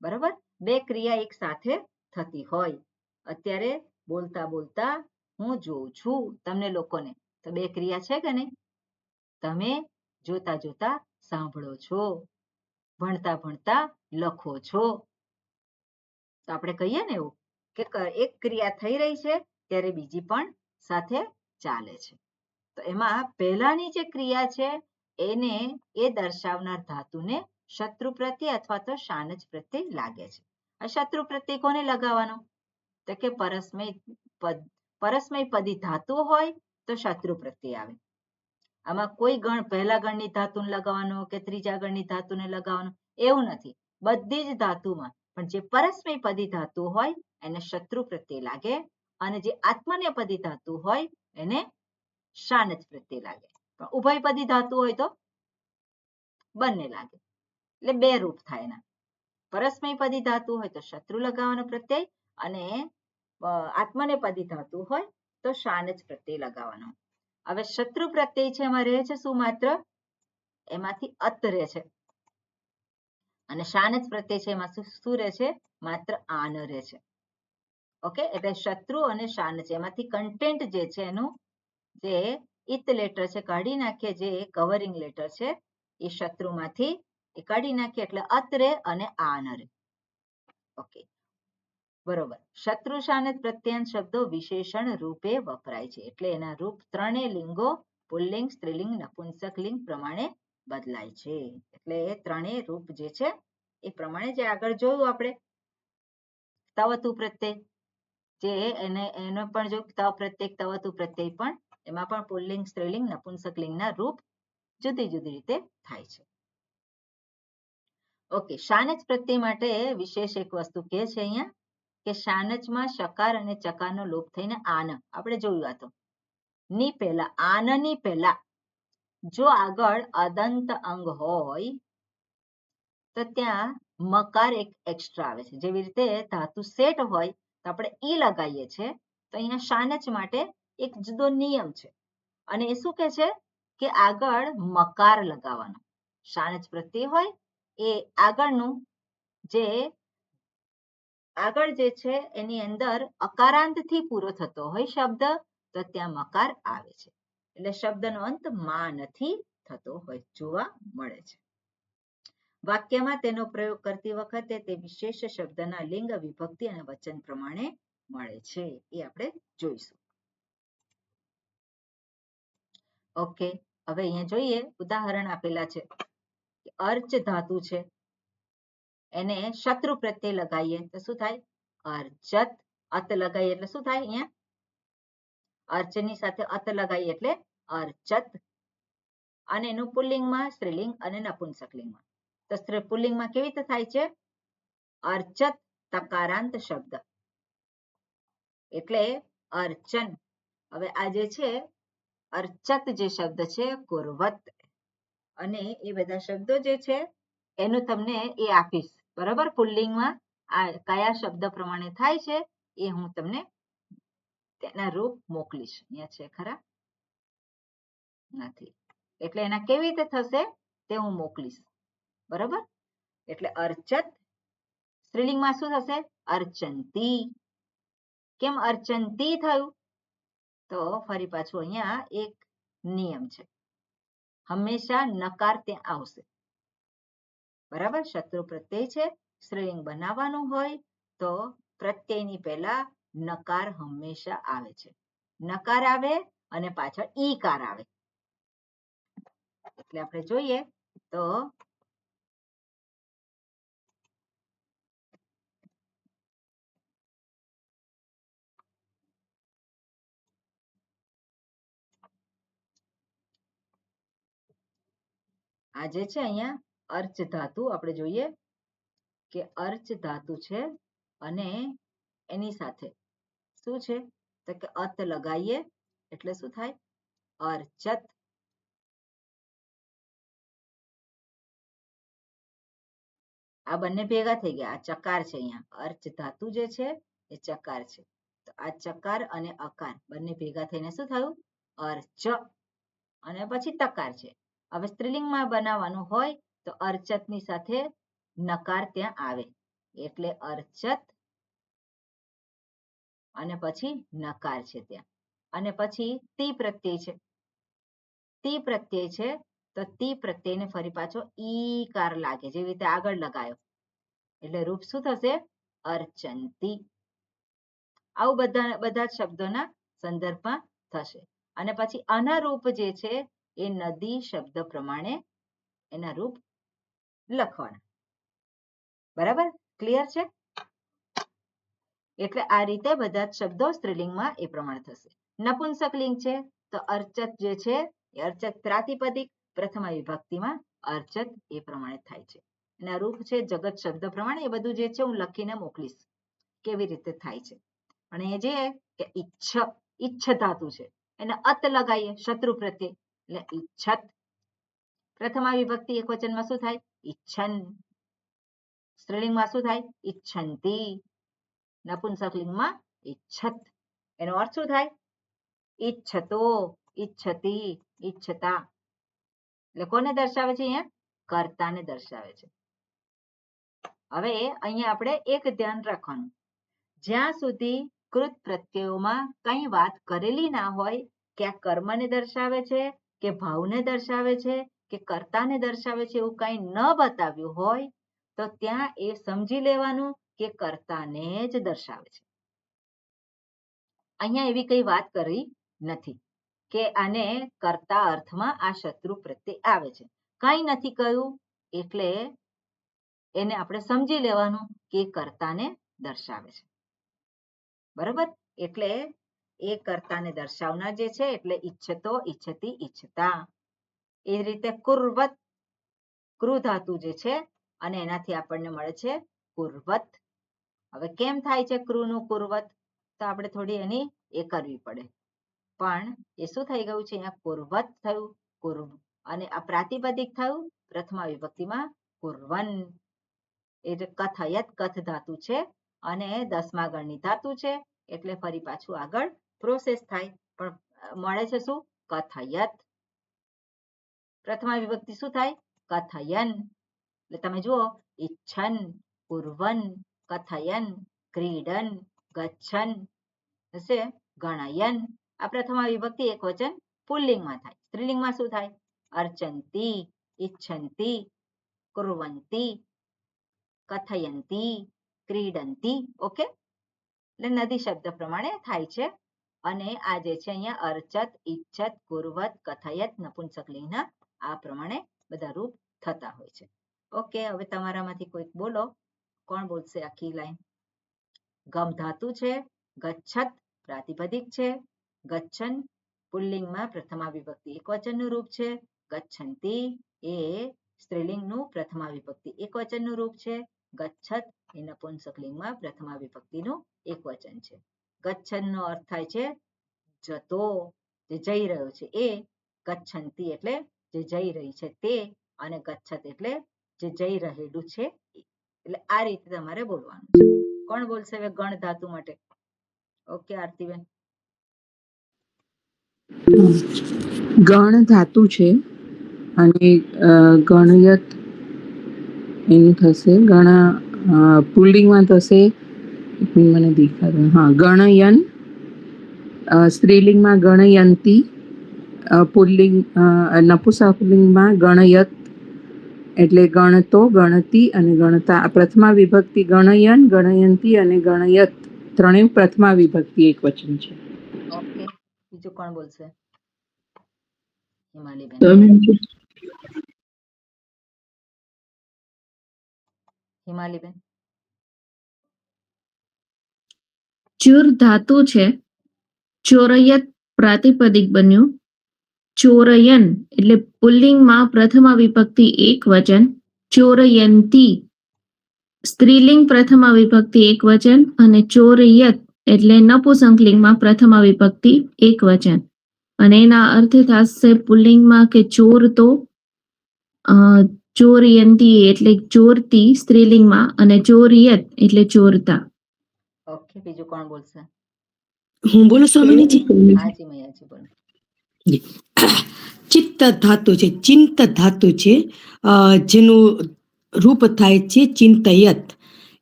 બરાબર? બે ક્રિયા એક સાથે થતી હોય. અત્યારે બોલતા બોલતા હું જોઉં છું તમને લોકોને, તો બે ક્રિયા છે કે નહીં? તમે જોતા જોતા સાંભળો છો, ભણતા ભણતા લખો છો. તો આપણે કહીએ ને એવું કે એક ક્રિયા થઈ રહી છે ત્યારે બીજી પણ સાથે ચાલે છે. તો એમાં પહેલાની જે ક્રિયા છે એને એ દર્શાવનાર ધાતુને શત્રુ પ્રત્યય અથવા તો શાનચ પ્રત્યય લાગે છે. આ શત્રુ પ્રત્યય કોને લગાવવાનો? તો કે પરસ્મય પદી ધાતુ હોય તો શત્રુ પ્રત્યય આવે. આમાં કોઈ ગણ પહેલા ગણની ધાતુને લગાવવાનો કે ત્રીજા ગણની ધાતુને લગાવવાનો એવું નથી. બધી જ ધાતુમાં પણ જે પરસ્મય પદી ધાતુ હોય એને શત્રુ પ્રત્યય લાગે અને જે આત્મનેપદી ધાતુ હોય એને શાનચ પ્રત્યય લાગે. પણ ઉભયપદી ધાતુ હોય તો બંને લાગે. એટલે બે રૂપ થાય એના. પરસ્મય પદી ધાતુ હોય તો શત્રુ લગાવવાનો પ્રત્યય અને આત્મનેપદી ધાતુ હોય તો શાનચ પ્રત્યય લગાવવાનો. હવે શત્રુ પ્રત્યય છે એમાં રહે છે શું? માત્ર એમાંથી અત રહે છે. અને શાનચ પ્રત્યય છે એમાં શું રહે છે? માત્ર આન રહે છે. ઓકે, એટલે શત્રુ અને શાનચ એમાંથી કન્ટેન્ટ જે છે એનું જે ઇત લેટર છે કાઢી નાખીએ, જે કવરિંગ લેટર છે એ શત્રુમાંથી એ કાઢી નાખીએ એટલે અત રહે અને આન રહે. ઓકે, બરોબર. શત્રુ શાનચ પ્રત્યાંત શબ્દો વિશેષણ રૂપે વપરાય છે. એટલે એના રૂપ ત્રણેય લિંગો પુલ્લિંગ, સ્ત્રીલિંગ, નપુંસક લિંગ પ્રમાણે બદલાય છે. એટલે એ ત્રણેય રૂપ જે છે એ પ્રમાણે જે આગળ જોયું આપણે તવતુ પ્રત્યય જે એનો પણ જો ત પ્રત્યય તવતુ પ્રત્યય પણ એમાં પણ પુલ્લિંગ, સ્ત્રીલિંગ, નપુંસક લિંગના રૂપ જુદી જુદી રીતે થાય છે. ઓકે, શાનચ પ્રત્યય માટે વિશેષ એક વસ્તુ કે છે અહીંયા કે શાનચમાં શકાર અને ચકારનો લોપ થઈને આન, આપણે જોયું આ તો ની પહેલા, આનની પહેલા જો આગળ અદંત અંગ હોય તો ત્યાં મકાર એક એક્સ્ટ્રા આવે છે. જેવી રીતે ધાતુ સેટ હોય તો આપણે ઈ લગાવીએ છીએ, તો અહીંયા શાનચ માટે એક જુદો નિયમ છે અને એ શું કે છે કે આગળ મકાર લગાવવાનો. શાનચ પ્રત્યય હોય એ આગળનું જે આગળ જે છે એની અંદર અકારાંત થી પૂરો થતો હોય શબ્દ તો ત્યાં મકાર આવે છે. એટલે શબ્દનો અંત માં નથી થતો હોય જોવા મળે છે. વાક્યમાં તેનો પ્રયોગ કરતી વખતે તે વિશેષ શબ્દના લિંગ, વિભક્તિ અને વચન પ્રમાણે મળે છે. એ આપણે જોઈશું. ઓકે, હવે અહીંયા જોઈએ ઉદાહરણ આપેલા છે. અર્ચ ધાતુ છે એને શત્રુ પ્રત્યે લગાવીએ તો શું થાય? અર્ચત. અત લગાવીએ એટલે શું થાય? અહીંયા અર્ચની સાથે અત લગાવીએ એટલે અર્ચત. અને એનું પુલ્લિંગમાં સ્ત્રીલિંગ અને નપુંસકલિંગમાં. તો પુલ્લિંગમાં કેવી રીતે થાય છે? અર્ચત તકારાંત શબ્દ એટલે અર્ચન. હવે આ જે છે અર્ચત જે શબ્દ છે કુર્વત અને એ બધા શબ્દો જે છે એનું તમને એ આપીશ. બરાબર, પુલ્લિંગમાં આ કયા શબ્દ પ્રમાણે થાય છે એ હું તમને તેના રૂપ મોકલીશ. અહીંયા છે ખરા? નથી. એટલે એના કેવી રીતે થશે તે હું મોકલીશ. બરાબર, એટલે અર્ચત સ્ત્રીલિંગમાં શું થશે? અર્ચંતી. કેમ અર્ચંતી થયું? તો ફરી પાછું અહીંયા એક નિયમ છે. હંમેશા નકાર ત્યાં આવશે. બરાબર, શત્રુ પ્રત્યય છે, સ્ત્રીલિંગ બનાવવાનું હોય તો પ્રત્યયની પહેલા નકાર હંમેશા આવે છે. નકાર આવે અને પાછળ ઈકાર આવે. એટલે આપણે જોઈએ તો આ જે છે અહીંયા અર્ચ ધાતુ આપણે જોઈએ કે અર્ચ ધાતુ છે અને એની સાથે શું છે તો કે અત લગાવીએ એટલે શું થાય? અર્ચત. આ બંને ભેગા થઈ ગયા. આ ચકાર છે. અહીંયા અર્ચ ધાતુ જે છે એ ચકાર છે. તો આ ચકાર અને અકાર બંને ભેગા થઈને શું થયું? અર્ચ. અને પછી તકાર છે. હવે સ્ત્રીલિંગમાં બનાવવાનું હોય તો અર્ચતની સાથે નકાર ત્યાં આવે એટલે અર્ચત અને પછી નકાર છે ત્યાં. અને પછી તી પ્રત્યય છે. તી પ્રત્યય છે તો તી પ્રત્યયને ફરી પાછો ઈકાર લાગે જેવી રીતે આગળ લગાયો એટલે રૂપ શું થશે? અર્ચંતી. આવું બધા શબ્દોના સંદર્ભમાં થશે. અને પછી આના રૂપ જે છે એ નદી શબ્દ પ્રમાણે એના રૂપ લખવાના. બરાબર, ક્લિયર છે? એટલે આ રીતે બધા જ શબ્દો સ્ત્રીલિંગમાં એ પ્રમાણે થશે. નપુંસકલિંગ છે તો અર્ચત જે છે એ અર્ચત પ્રાતિપદિક પ્રથમા વિભક્તિમાં અર્ચત એ પ્રમાણે થાય છે. એના રૂપ છે જગત શબ્દ પ્રમાણે. એ બધું જે છે હું લખીને મોકલીશ કેવી રીતે થાય છે. અને એ જે કે ઈચ્છ ધાતુ છે એને અત લગાવીએ શત્રુ પ્રત્યે એટલે ઈચ્છત. પ્રથમા વિભક્તિ એક વચનમાં શું થાય? ઈચ્છન. સ્ત્રીલિંગમાં શું થાય? ઈચ્છંતી. નપુંસકલિંગમાં ઈચ્છત. એનો અર્થ શું થાય? ઈચ્છતો, ઈચ્છતી, ઈચ્છતા. એટલે કોને દર્શાવે છે? અહીંયા કર્તાને દર્શાવે છે. હવે અહીંયા આપણે એક ધ્યાન રાખવાનું, જ્યાં સુધી કૃત પ્રત્યયોમાં કઈ વાત કરેલી ના હોય કે આ કર્મને દર્શાવે છે કે ભાવને દર્શાવે છે કે કર્તાને દર્શાવે છે એવું કઈ ન બતાવ્યું હોય તો ત્યાં એ સમજી લેવાનું કે કર્તાને જ દર્શાવે છે. અહીંયા એવી કઈ વાત કરી નથી કે આને કર્તા અર્થમાં આ શત્રુ પ્રત્યે આવે છે. કઈ નથી કહ્યું એટલે એને આપણે સમજી લેવાનું કે કર્તાને દર્શાવે છે. બરાબર, એટલે એ કર્તાને દર્શાવનાર જે છે એટલે ઈચ્છતો, ઈચ્છતી, ઈચ્છતા. એ રીતે કુર્વત ક્રુ ધાતુ જે છે અને એનાથી આપણને મળે છે કુર્વત. હવે કેમ થાય છે ક્રુનું કુર્વત? તો આપણે થોડી એની એ કરવી પડે. પણ એ શું થઈ ગયું છે? અહીંયા કુર્વત થયું. કુર્વ અને આ પ્રાતિપદિક થયું પ્રથમા વિભક્તિમાં કુર્વન. એ કથયત કથ ધાતુ છે અને 10મા ગણની ધાતુ છે એટલે ફરી પાછું આગળ પ્રોસેસ થાય. પણ મળે છે શું? કથયત. પ્રથમા વિભક્તિ શું થાય? કથયન. એટલે તમે જુઓ ઈચ્છન, કુર્વન, કથયન. ક્રીડન, ગચ્છન હશે, ગણયન. આ પ્રથમા વિભક્તિ એક વચન પુલ્લિંગમાં થાય. સ્ત્રીલિંગમાં શું થાય? અર્ચંતી, ઈચ્છંતી, કુર્વંતી, કથયંતી, ક્રીડંતી. ઓકે, એટલે નદી શબ્દ પ્રમાણે થાય છે. અને આ જે છે અહીંયા અર્ચત, ઈચ્છત, કુર્વત, કથયત નપુંસકલિંગના આ પ્રમાણે બધા રૂપ થતા હોય છે. ઓકે, હવે તમારામાંથી કોઈક બોલો. કોણ બોલશે આખી લાઈન? ગમ ધાતુ છે, ગચ્છત પ્રાતિપદિક છે, ગચ્છન પુલ્લિંગમાં પ્રથમા વિભક્તિ એકવચનનું રૂપ છે, ગચ્છંતી એ સ્ત્રીલિંગનું પ્રથમા વિભક્તિ એકવચનનું રૂપ છે, ગચ્છત એ નપુંસકલિંગમાં પ્રથમા વિભક્તિનું એકવચન છે. ગચ્છનનો અર્થ થાય છે જતો, જે જઈ રહ્યો છે એ. ગચ્છંતી એટલે જે જઈ રહી છે તે, અને ગચ્છત એટલે જે જઈ રહેલું છે એ. એટલે આ રીતે તમારે બોલવાનું છે. કોણ બોલશે હવે ગણ ધાતુ માટે? ઓકે, આરતીબેન. ગણ ધાતુ છે અને ગણયત એનું થશે. પુલ્લિંગમાં થશે, મને દેખાતું, હા, ગણયન. સ્ત્રીલિંગમાં ગણયંતી, પુલ્લિંગ નપુંસકલિંગમાં ગણયત એટલે ગણતો, ગણતી અને ગણતા. પ્રથમા વિભક્તિ ગણયન, ગણયંતી અને ગણયત ત્રણેય પ્રથમા વિભક્તિ એક વચન છે. ઓકે, બીજું કોણ બોલશે? હિમાલીબેન. હિમાલીબેન. ચૂર ધાતુ છે, ચોરયત પ્રાતિપદિક બન્યું. ચોરયન એટલે પુલ્લિંગમાં પ્રથમા વિભક્તિ એક વચન, ચોરયંતી સ્ત્રીલિંગ પ્રથમા વિભક્તિ એક વચન, અને ચોરયત એટલે નપુંસકલિંગમાં પ્રથમા વિભક્તિ એક વચન. અને એના અર્થ થશે પુલ્લિંગમાં કે ચોર તો, ચોરયંતી એટલે ચોરતી સ્ત્રીલિંગમાં, અને ચોરયત એટલે ચોરતા. ઓકે, બીજું કોણ બોલશે? હું બોલું સ્વામિનીજી? હાજી મૈયાજી બોલો. ચિત્ત ધાતુ છે, ચિંત ધાતુ છે, જેનું રૂપ થાય છે ચિંતયત,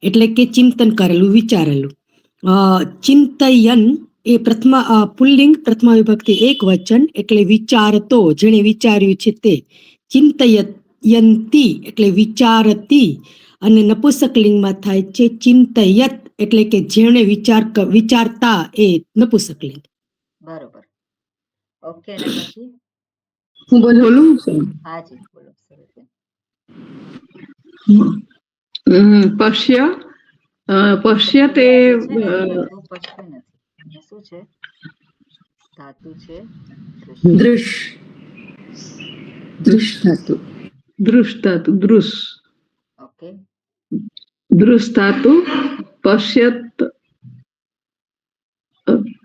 એટલે કે ચિંતન કરેલું, વિચારેલું. ચિંતયન એ પુલ્લિંગ પ્રથમા વિભક્તિ એક વચન એટલે વિચારતો, જેણે વિચાર્યું છે તે. ચિંતયંતી એટલે વિચારતી, અને નપુંસકલિંગમાં થાય છે ચિંતયત એટલે કે જેણે વિચારતા એ નપુંસકલિંગ. બરોબર. ઓકે, અને પછી હું બોલું? હાજી બોલો. સરસ. પશ્ય પશ્યત એ પશ્ય નથી. શું છે? ધાતુ છે દૃશ. દૃશ ધાતુ. દૃશ ધાતુ, દૃશ. ઓકે, દૃશ ધાતુ. પશ્યત,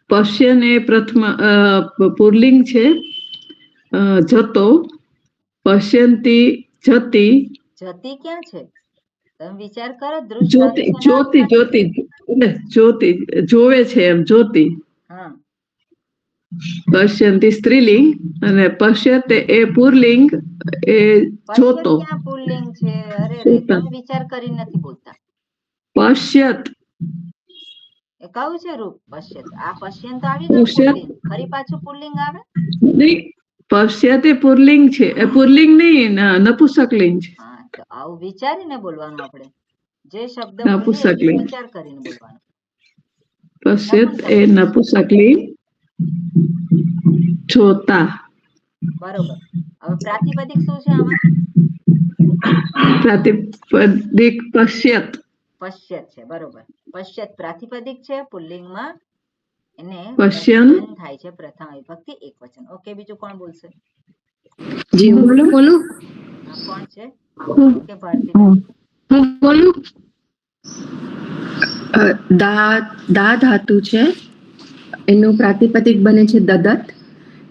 પશ્યન એ પ્રથમ પુલ્લિંગ છે. જતો, પશ્યંતી જતી. જતી ક્યાં છે? તમે વિચાર કરો. દૃશ જ્યોતિ, ધાતુ જ્યોતિ, જ્યોતિ, જ્યોતિ જોવે છે એમ, જ્યોતિ. હા, પશ્યંતી સ્ત્રીલિંગ અને પશ્યત એ પુલ્લિંગ એ જોતો. ક્યાં પુલ્લિંગ છે? અરે રે, તમે વિચાર કરી નથી બોલતા. પશ્યત એ કયું છે રૂપ? પશ્યત. આ પશ્યન તો આવી ગયું પુલ્લિંગ. ફરી પાછું પુલ્લિંગ આવે? નહીં, પશ્યત એ પુલ્લિંગ છે. એ પુલ્લિંગ નહીં, નપુંસકલિંગ છે. હા, તો આવું વિચારીને બોલવાનું. આપણે જે શબ્દ નપુંસકલિંગ. વિચાર કરીને બોલવાનું. પશ્યત એ નપુંસકલિંગ, જોતા. બરોબર. હવે પ્રાતિપદિક શું છે આમાં? પ્રાતિપદિક પશ્યત. પશ્યત છે, બરોબર. પશ્યત પ્રાતિપદિક છે, પુલ્લિંગમાં એને પશ્યન થાય છે પ્રથમ વિભક્તિ એક વચન. ઓકે, બીજું કોણ બોલશે? જી, હું બોલું? હા, કોણ છે? ઓકે, ભારતીબેન. હું બોલું? દા ધાતુ છે, એનું પ્રાતિપદિક બને છે દદત.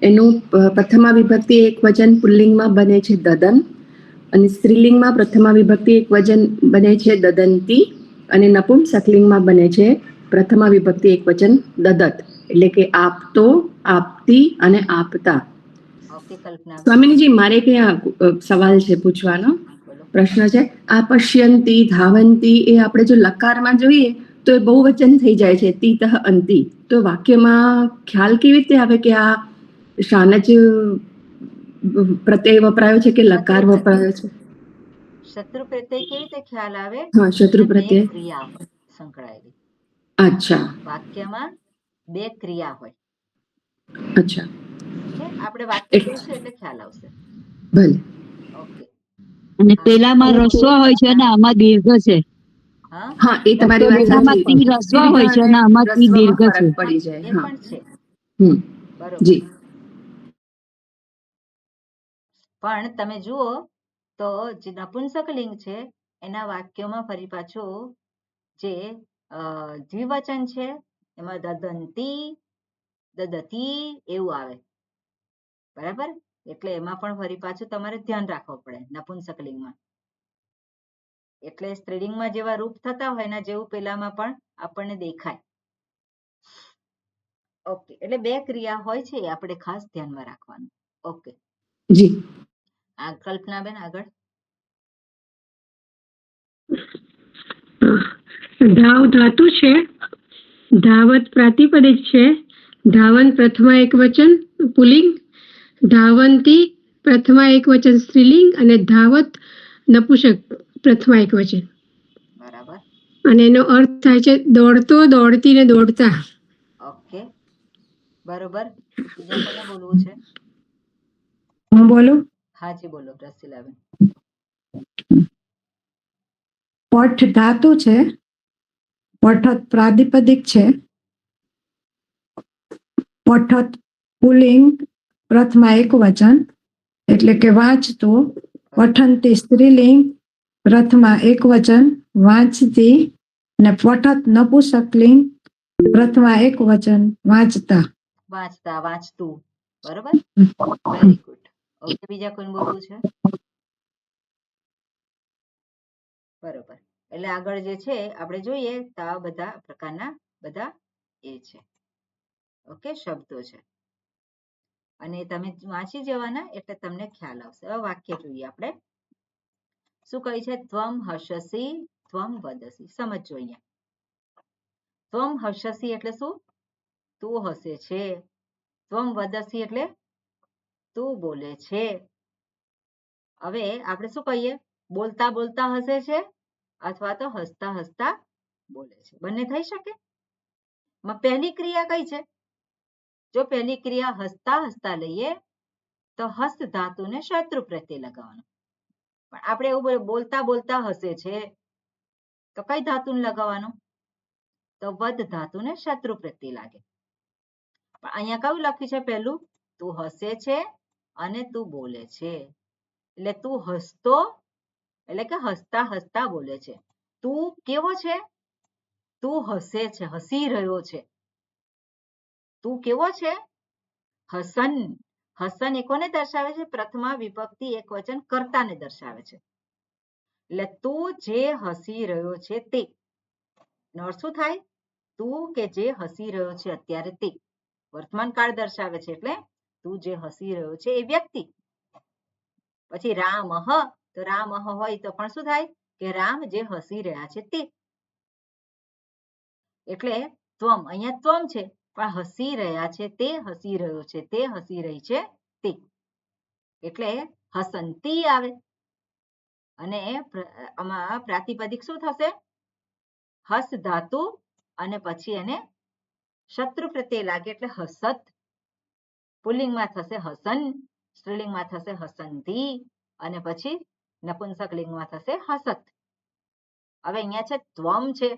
એનું પ્રથમા વિભક્તિ એક વચન પુલ્લિંગમાં બને છે દદન, અને સ્ત્રીલિંગમાં પ્રથમા વિભક્તિ એક વચન બને છે દદંતી, અને નપુંસકલિંગમાં બને છે પ્રથમા વિભક્તિ એક વચન દદત, એટલે કે આપતો, આપતી અને આપતા. ઓકે, કલ્પના. સ્વામિનીજી, મારે ક્યાં સવાલ છે પૂછવાનો, પ્રશ્ન છે. આ પશ્યંતી, ધાવંતી એ આપણે જો લકારમાં જોઈએ તો એ બહુવચન થઈ જાય છે તીતઃ અંતિ. તો વાક્યમાં ખ્યાલ કેવી રીતે આવે કે આ શાના જ પ્રત્યય વપરાયો છે કે લકાર વપરાયો છે? શત્રુ પ્રત્યય કેવી રીતે ખ્યાલ આવે? હા, શત્રુ બે પ્રત્યય. ક્રિયા હોય સંકળાયેલી. અચ્છા, વાક્યમાં બે ક્રિયા હોય. અચ્છા. ઓકે, આપણે વાક્ય જોઈશું એટલે ખ્યાલ આવશે. ભલે. ઓકે. અને પેલામાં રસ્વ હોય છે અને આમાં દીર્ઘ છે. હા, હા, એ તમારી વાત પેલામાં સાચી. તી રસ્વ હોય છે દીર્ઘ અને આમાં તી રસ્વમાં દીર્ઘ છે. ફરક પડી જાય. એ હા. પણ છે. હમ. બરોબર. જી. પણ તમે જુઓ તો જે નપુંસકલિંગ છે એના વાક્યોમાં ફરી પાછું જે દ્વિવચન છે એમાં દદંતી, દદતી એવું આવે. બરાબર? એટલે એમાં પણ ફરી પાછું તમારે ધ્યાન રાખવું પડે નપુંસકલિંગમાં. એટલે સ્ત્રીલિંગમાં જેવા રૂપ થતા હોય એના જેવું પેલામાં પણ આપણને દેખાય. ઓકે, એટલે બે ક્રિયા હોય છે એ આપણે ખાસ ધ્યાનમાં રાખવાનું. ઓકે. જી. આ કલ્પનાબેન આગળ. ધાવ ધાતુ છે, ધાવત પ્રાતિપદિક છે, ધાવન પ્રથમા એક વચન પુલ્લિંગ, ધાવંતી પ્રથમા એક વચન સ્ત્રીલિંગ અને ધાવત નપુંસક પ્રથમા એક વચન. બરાબર. અને એનો અર્થ થાય છે દોડતો, દોડતી ને દોડતા. ઓકે, બરોબર. બીજા કોને બોલવું છે? હું બોલું? હાજી બોલો રસીલાબેન. પઠ ધાતુ છે, પઠત પ્રાતિપદિક છે, પઠત પુલ્લિંગ પ્રથમા એક વચન એટલે કે વાંચતું, પઠંતી સ્ત્રીલિંગ પ્રથમા એક વચન વાંચતી, અને પઠત નપુંસકલિંગ પ્રથમા એક વચન વાંચતા. વાંચતા, વાંચતું. બરોબર, વેરી ગુડ. ઓકે, બીજા કોઈને બોલવું છે? બરોબર. એટલે આગળ જે છે આપણે જોઈએ તો આ બધા પ્રકારના બધા એ છે. ઓકે, શબ્દો છે. અને તમે વાંચી જવાના એટલે તમને ખ્યાલ આવશે. હવે વાક્ય જોઈએ આપણે. શું કહ્યું છે? ત્વમ હર્ષસી, ત્વમ વદસી. સમજો અહીંયા. ત્વમ હર્ષસી એટલે શું? તું હસે છે. ત્વમ વદસી એટલે તું બોલે છે. હવે આપણે શું કહીએ? બોલતા બોલતા હસે છે અથવા તો હસતા હસતા બોલે છે. બંને થઈ શકે? પહેલી ક્રિયા કઈ છે? જો પહેલી ક્રિયા હસતા હસતા લઈએ તો હસ્ત ધાતુને શત્રુ પ્રત્યે લગાવવાનું. પણ આપણે એવું બોલતા બોલતા હસે છે તો કઈ ધાતુને લગાવવાનું? તો વદ ધાતુને શત્રુ પ્રત્યે લાગે. પણ અહીંયા કયું લખ્યું છે? પહેલું તું હસે છે અને તું બોલે છે. એટલે તું હસતો એટલે કે હસતા હસતા બોલે છે. તું કેવો છે? તું હસે છે, હસી રહ્યો છે. તું કેવો છે? હસન. હસન એ કોને દર્શાવે છે? પ્રથમા વિભક્તિ એક વચન કર્તાને દર્શાવે છે. એટલે તું જે હસી રહ્યો છે તે. શું થાય? તું કે જે હસી રહ્યો છે અત્યારે તે. વર્તમાન કાળ દર્શાવે છે એટલે તું જે હસી રહ્યો છે એ વ્યક્તિ. પછી રામ તો રામ હોય તો પણ શું થાય? કે રામ જે હસી રહ્યા છે તે. એટલે ત્વમ, અહીંયા ત્વમ છે પણ હસી રહ્યા છે તે, હસી રહ્યો છે તે, હસી રહી છે તે. એટલે હસંતી આવે. અને આમાં પ્રાતિપદિક શું થશે? હસ ધાતુ અને પછી એને શત્રુ પ્રત્યે લાગે એટલે હસત. પુલ્લિંગમાં થશે હસન, સ્ત્રીલિંગમાં થશે હસંતી અને પછી નપુંસક લિંગમાં થશે હસત. હવે અહીંયા છે ત્વમ છે.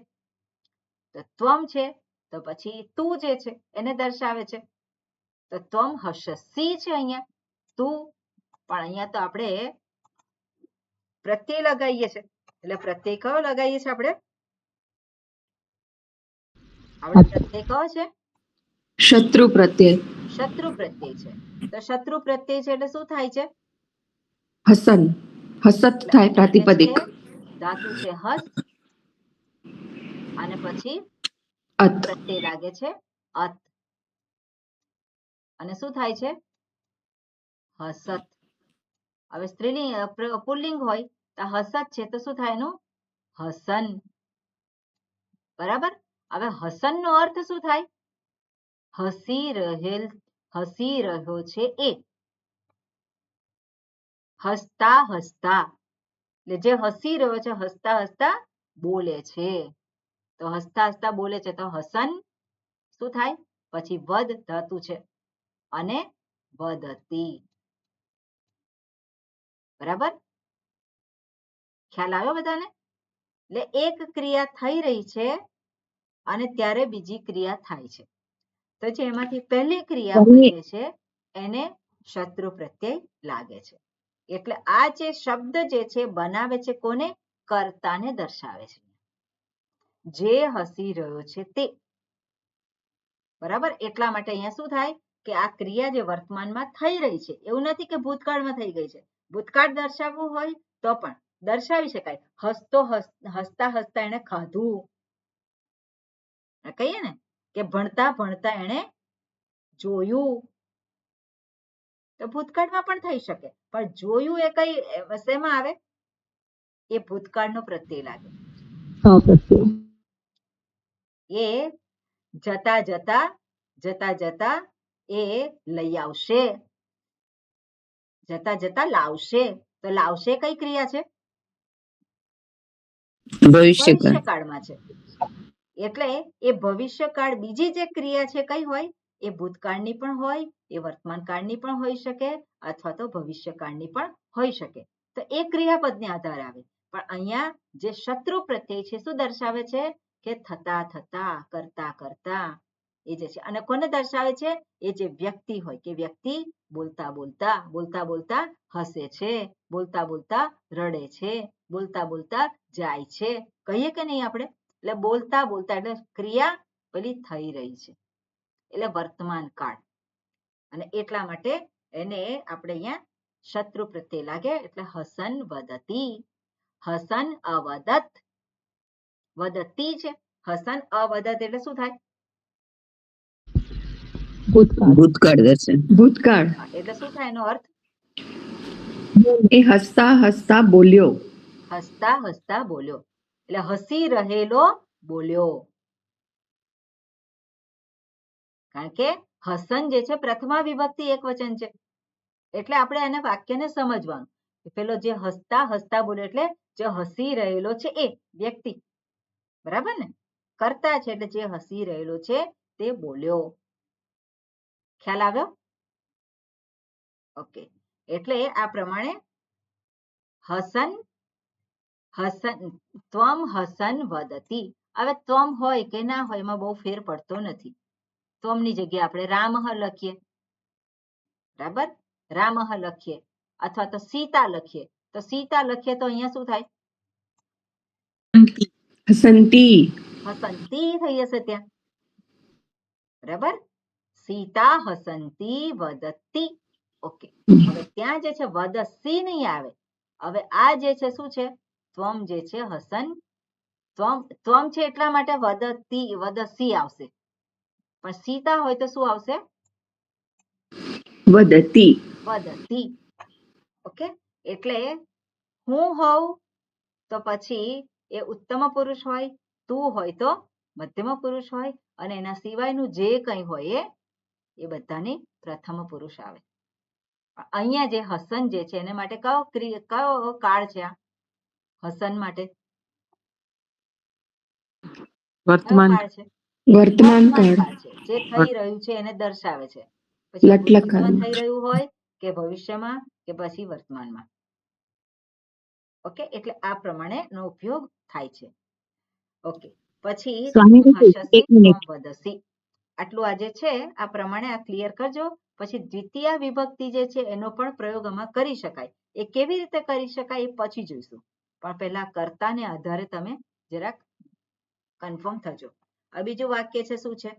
તો ત્વમ છે તો પછી તું જે છે એને દર્શાવે છે. તો ત્વમ હર્ષસી છે અહીંયા તું. પણ અહીંયા તો આપણે પ્રત્યય લગાવીએ છીએ. એટલે પ્રત્યય કયો લગાવીએ છીએ આપણે? પ્રત્યય કયો છે? શત્રુ પ્રત્યય. શત્રુ પ્રત્યય છે. તો શત્રુ પ્રત્યય છે એટલે શું થાય છે? હસન. હસત થાય પ્રાતિપદિક. ધાતુ છે હસ અને પછી અત. પ્રત્યય લાગે છે અત. અને શું થાય છે? હસત. હવે સ્ત્રીલિંગ પુલ્લિંગ હોય તો હસત છે તો શું થાય એનું? હસન. બરાબર. હવે હસન નો અર્થ શું થાય? હસી રહ્યો છે એ, હસતા હસતા, એટલે જે હસી રહ્યો છે હસતા હસતા બોલે છે. તો હસતા હસતા બોલે છે તો હસન શું થાય? પછી વદ ધાતુ છે અને વદતી. બરાબર, ખ્યાલ આવ્યો બધાને? એટલે એક ક્રિયા થઈ રહી છે અને ત્યારે બીજી ક્રિયા થાય છે. તો જે એમાંથી પહેલી ક્રિયા હોય જે છે એને શત્રુ પ્રત્યય લાગે છે. એટલે આ જે શબ્દ જે છે બનાવે છે કોને? કર્તાને દર્શાવે છે. જે હસી રહ્યો છે તે. બરાબર, એટલા માટે અહીંયા શું થાય કે આ ક્રિયા જે વર્તમાનમાં થઈ રહી છે, એવું નથી કે ભૂતકાળમાં થઈ ગઈ છે. ભૂતકાળ દર્શાવવું હોય તો પણ દર્શાવી શકાય. હસતા હસતા એને ખાધું, કહીએ ને કે ભણતા ભણતા એને જોયું, તો ભૂતકાળમાં પણ થઈ શકે. પણ જોયું એ કઈ શેમાં આવે? એ ભૂતકાળનો પ્રત્યય લાગે. એ જતા જતા એ લઈ આવશે, જતા જતા લાવશે. તો લાવશે કઈ ક્રિયા છે? ભવિષ્યકાળમાં છે. એટલે એ ભવિષ્યકાળ બીજી જે ક્રિયા છે કઈ હોય? એ ભૂતકાળની પણ હોય, એ વર્તમાન કાળની પણ હોઈ શકે, અથવા તો ભવિષ્યકાળની પણ હોઈ શકે. તો એ ક્રિયાપદને આધાર આવે. પણ અહીંયા જે શત્રુ પ્રત્યય છે શું દર્શાવે છે? કે થતા થતા, કરતા કરતા, એ જે છે. અને કોને દર્શાવે છે? એ જે વ્યક્તિ હોય, કે વ્યક્તિ બોલતા બોલતા હસે છે, બોલતા બોલતા રડે છે, બોલતા બોલતા જાય છે, કહીએ કે નહીં આપણે? એટલે બોલતા બોલતા એટલે ક્રિયા પેલી થઈ રહી છે, એટલે વર્તમાન કાળ. અને એટલા માટે એને આપણે અહીંયા શત્રુ પ્રત્યય લાગે. એટલે હસન વદતી, હસન અવદત, વદતી છે. હસન અવદત એટલે શું થાય? ભૂતકાળ દર્શન. ભૂતકાળ. એટલે શું થાય એનો અર્થ? એ હસતા હસતા બોલ્યો. હસતા હસતા બોલ્યો, એટલે હસી રહેલો બોલ્યો. કારણ કે હસન જે છે પ્રથમા વિભક્તિ એક વચન છે. એટલે આપણે એને વાક્યને સમજવાનું. પેલો જે હસતા હસતા બોલ્યો એટલે જે હસી રહેલો છે એ વ્યક્તિ, બરાબર ને? કરતા છે એટલે જે હસી રહેલો છે તે બોલ્યો. ખ્યાલ આવ્યો? ઓકે. એટલે આ પ્રમાણે હસન ત્વમ હસન વદતી. હવે ત્વમ હોય કે ના હોય એમાં બહુ ફેર પડતો નથી. ત્વમની જગ્યાએ આપણે રામઃ લખીએ, બરાબર? રામઃ લખીએ, અથવા તો સીતા લખીએ. તો સીતા લખીએ તો અહીંયા શું થાય? હસંતી. હસંતી થઈ જશે ત્યાં, બરાબર? સીતા હસંતી વદતી. ઓકે. હવે ત્યાં જે છે વદસી નહીં આવે. હવે આ જે છે શું છે? ત્વમ જે છે હસન, ત્વમ છે એટલા માટે વદસી આવશે. પણ સીતા હોય તો શું આવશે? વદતી. વદતી. ઓકે. એટલે હું હોઉં તો પછી એ ઉત્તમ પુરુષ હોય, તું હોય તો મધ્યમ પુરુષ હોય, અને એના સિવાયનું જે કંઈ હોય એ બધાની પ્રથમ પુરુષ આવે. અહીંયા જે હસન જે છે એને માટે કયો કાળ છે? આ હસન માટે વર્તમાન કાળ છે, વર્તમાન કાળ. છે. જે થઈ રહ્યું છે એને દર્શાવે છે. પછી ભૂતકાળમાં થઈ રહ્યું હોય કે ભવિષ્યમાં કે પછી વર્તમાનમાં. ઓકે. એટલે આ પ્રમાણે નો ઉપયોગ થાય છે. ઓકે. પછી આટલું આજે છે આ પ્રમાણે આ ક્લિયર કરજો. પછી દ્વિતીય વિભક્તિ જે છે એનો પણ પ્રયોગ આમાં કરી શકાય. એ કેવી રીતે કરી શકાય એ પછી જોઈશું. પણ પહેલા કર્તાને આધારે તમે જરાક કન્ફર્મ થજો. આ બીજું વાક્ય છે શું છે?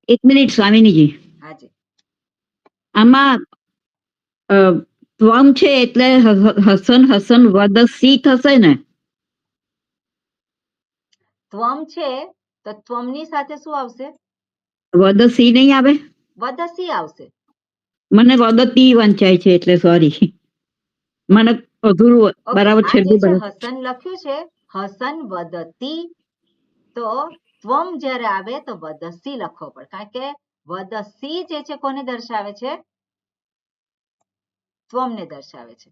એક મિનિટ સ્વામિનીજી, હાજી. આમાં ત્વમ છે એટલે હસન હસન વદસી થશે ને? ત્વમ છે તો ત્વમની સાથે શું આવશે? વદસી નહીં આવે? વદસી આવશે. મને વદતી વંચાય છે એટલે સોરી, મને અધૂરું બરાબર છે. હસન લખ્યું છે હસન વદતી, તો ત્વમ જ્યારે આવે તો વદસી લખવો પડે, કારણ કે વદસી જે છે કોને દર્શાવે છે? ત્વમને દર્શાવે છે.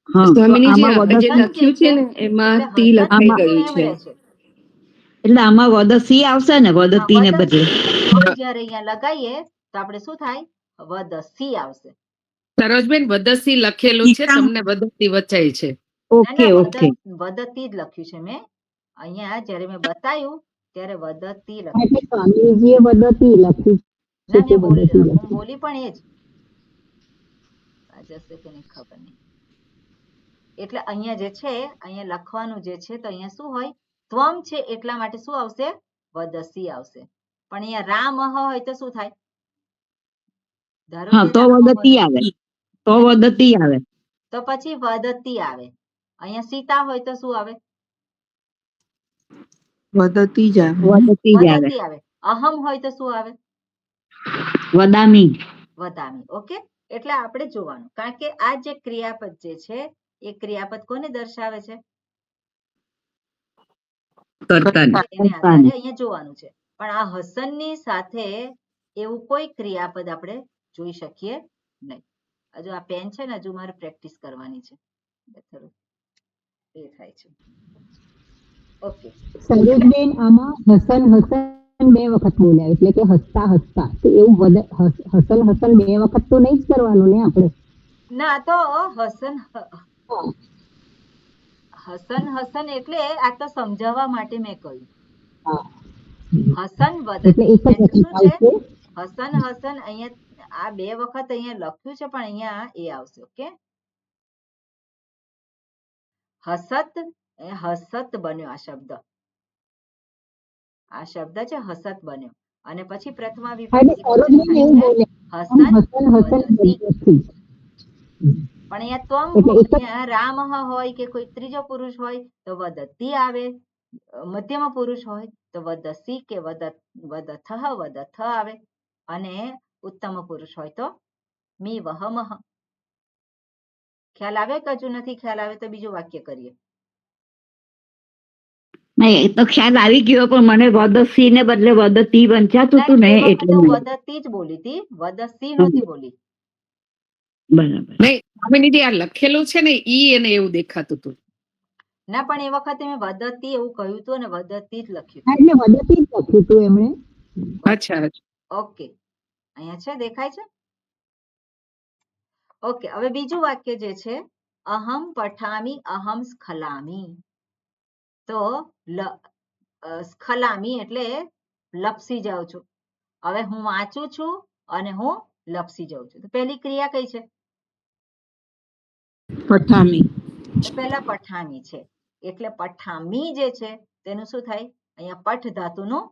હા, તો સ્વામીજી આમાં આપણે જે વદતી લખ્યું છે ને એમાં એટલે તી હસન લખાઈ થતું ગયું એમ છે. રહે છે. એટલે આમાં વદતી આવશે ને, વદતી ને બદલે. ત્વમ જ્યારે અહીંયા લગાવીએ તો આપણે શું થાય? વદસી આવશે. સરોજબેન વદસી લખેલું છે, તમને વદતી વચાય છે. Okay okay. વદતી જ લખ્યું છે મેં અહીંયા, જ્યારે મેં બતાવ્યું ત્યારે વદતી હા, લખ્યું એટલે છે. સ્વામીજીએ વદતી લખ્યું છે ના, કે મેં બોલી વદતી હું લખ્યું? બોલી પણ એ જ આ જશે કે નહીં ખબર નહીં. એટલે અહીંયા જે છે, અહીંયા લખવાનું જે છે, તો અહીંયા શું હોય? ત્વમ છે એટલા માટે શું આવશે? વદસી આવશે. પણ અહીંયા રામ હોય તો શું થાય? ધારો હા, કે તો રામ વદતી આવે. તો વદતી આવે. તો પછી વદતી આવે. અહીંયા સીતા હોય તો શું આવે? વદતી જ આવે. વદતી જ આવે. વદતી આવે. અહમ હોય તો શું આવે? વદામી. વદામી. ઓકે, એટલે આપણે જોવાનું, કારણ કે આ જે ક્રિયાપદ જે છે એ ક્રિયાપદ કોને દર્શાવે છે? કર્તાને. એને આધારે અહીંયા જોવાનું છે. પણ આ હસનની સાથે એવું કોઈ ક્રિયાપદ આપણે જોઈ શકીએ નહીં. હજુ આ પેન છે ને, હજુ મારે પ્રેક્ટિસ કરવાની છે. એ થાય છે. ઓકે, સરોજબેન, આમાં હસન હસન 2 વખત બોલ્યા, એટલે કે હસતા હસતા, તો એવું હસન હસન 2 વખત તો નહીં જ કરવાનું ને આપણે? ના, તો હસન હા. હસન હસન એટલે આ તો સમજાવવા માટે મેં કહ્યું. હા. હસન એટલે વદતી એક જ એટલે શું વખત છે? આવશે. હસન હસન અહીંયા આ 2 વખત અહીંયા લખ્યું છે, પણ અહીંયા એ આવશે. ઓકે, હસત હસત બન્યો આ શબ્દ. આ શબ્દ છે હસત બન્યો, અને પછી પ્રથમા હા, એટલે વિભક્તિ સરોજબેન એવું બોલ્યા, હસન હસન હસન વદતી. વદતી. પણ અહીંયા ત્વમ એટલે એક જ અહીંયા રામ હોય કે કોઈ ત્રીજો પુરુષ હોય તો વદતી આવે. મધ્યમ પુરુષ હોય તો વદસી કે વદથ વદથ આવે, અને ઉત્તમ પુરુષ હોય તો મી વહ મહ. ખ્યાલ આવે કે હજુ નથી ખ્યાલ આવે તો બીજું વાક્ય કરીએ. નહીં, એ તો ખ્યાલ આવી ગયો, પણ મને વદસી ને બદલે વદતી વંચાતું હતું ને, એ એટલે વખતે વદતી જ બોલી હતી, વદસી નહોતી બોલી. બરાબર. નહીં, સ્વામીજી આ લખેલું છે ને ઈ એને એવું દેખાતું હતું. ના, પણ એ વખતે મેં વદતી એવું કહ્યું હતું અને વદતી જ લખ્યું હા, એટલે વદતી જ લખ્યું હતું એમણે. અચ્છા. ઓકે, અહીંયા છે, દેખાય છે? ઓકે, હવે બીજું વાક્ય જે છે, અહમ પઠામી અહમ સ્ખલામી. તો સ્ખલામી એટલે લપસી જાઉં છું. હવે હું વાંચું છું અને હું લપસી જાઉં છું. તો પહેલી ક્રિયા કઈ છે? પઠામી. તો પહેલા પઠામી છે, એટલે પઠામી જે છે તેનું શું થાય? અહીંયા પઠ ધાતુનું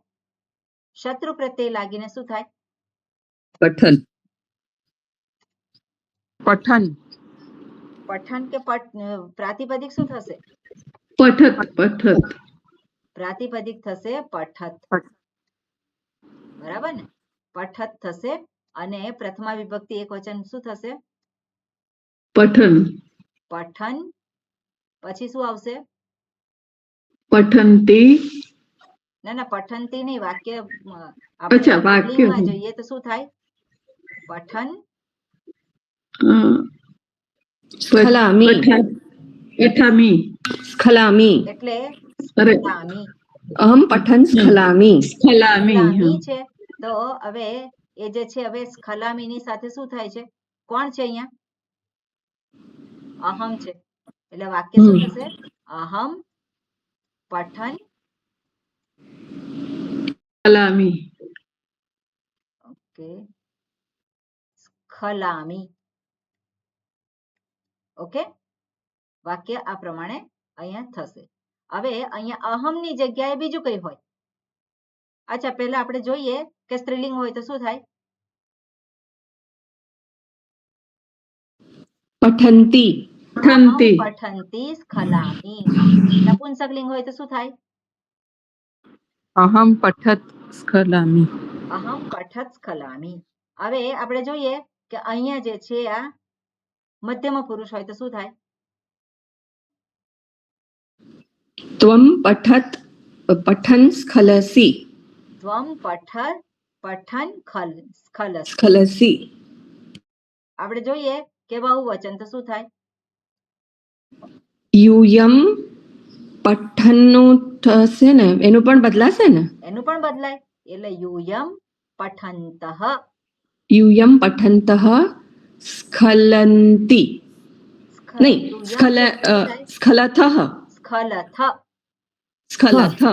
શત્રુ પ્રત્યય લાગીને શું થાય? પઠન. પઠન. પઠન કે પ્રાતિપદિક શું થશે? પઠત. પઠત. પ્રાતિપદિક થશે પઠત. બરાબર ને? પઠત થશે, અને પ્રથમા વિભક્તિ એક વચન શું થશે? પઠન. પઠન. પછી શું આવશે? પઠંતી. ના, પઠનતી નહીં. વાક્ય અચ્છા, વાક્ય. પુલ્લિંગમાં જોઈએ તો શું થાય? પઠન. સ્ખલામી. પઠામી. સ્ખલામી. એટલે અરે, સ્ખલામી. અહમ પઠન સ્ખલામી. સ્ખલામી. સ્ખલામી છે. તો હવે એ જે છે, હવે સ્ખલામીની સાથે શું થાય છે? કોણ છે અહીંયા? અહમ છે. એટલે વાક્ય શું થશે? અહમ પઠન સ્ખલામી. ઓકે, સ્ખલામી. ઓકે, વાક્ય આ પ્રમાણે અહીંયા થશે. હવે અહીંયા અહમની જગ્યાએ બીજું કઈ હોય? અચ્છા, પહેલા આપણે જોઈએ કે સ્ત્રીલિંગ હોય તો શું થાય? પઠંતી. પઠંતી. પઠંતી સ્ખલામી. નપુંસકલિંગ હોય તો શું થાય? અહમ પઠત સ્ખલામી. અહમ પઠત સ્ખલામી. હવે આપણે જોઈએ કે અહીંયા જે છે આ મધ્યમ પુરુષ હોય તો શું થાય? ત્વમ પઠત પઠન સ્ખલસી. ત્વમ પઠન સ્ખલસી. સ્ખલસી. આપણે જોઈએ કે બહુવચન તો શું થાય? યુયમ પઠનનું થશે ને, એનું પણ બદલાશે ને? એનું પણ બદલાય. એટલે યુયમ પઠંતઃ. યુયમ પઠંતઃ સ્ખલંતિ. નહીં, સ્ખલથઃ. સ્ખલથ. સ્ખલથ.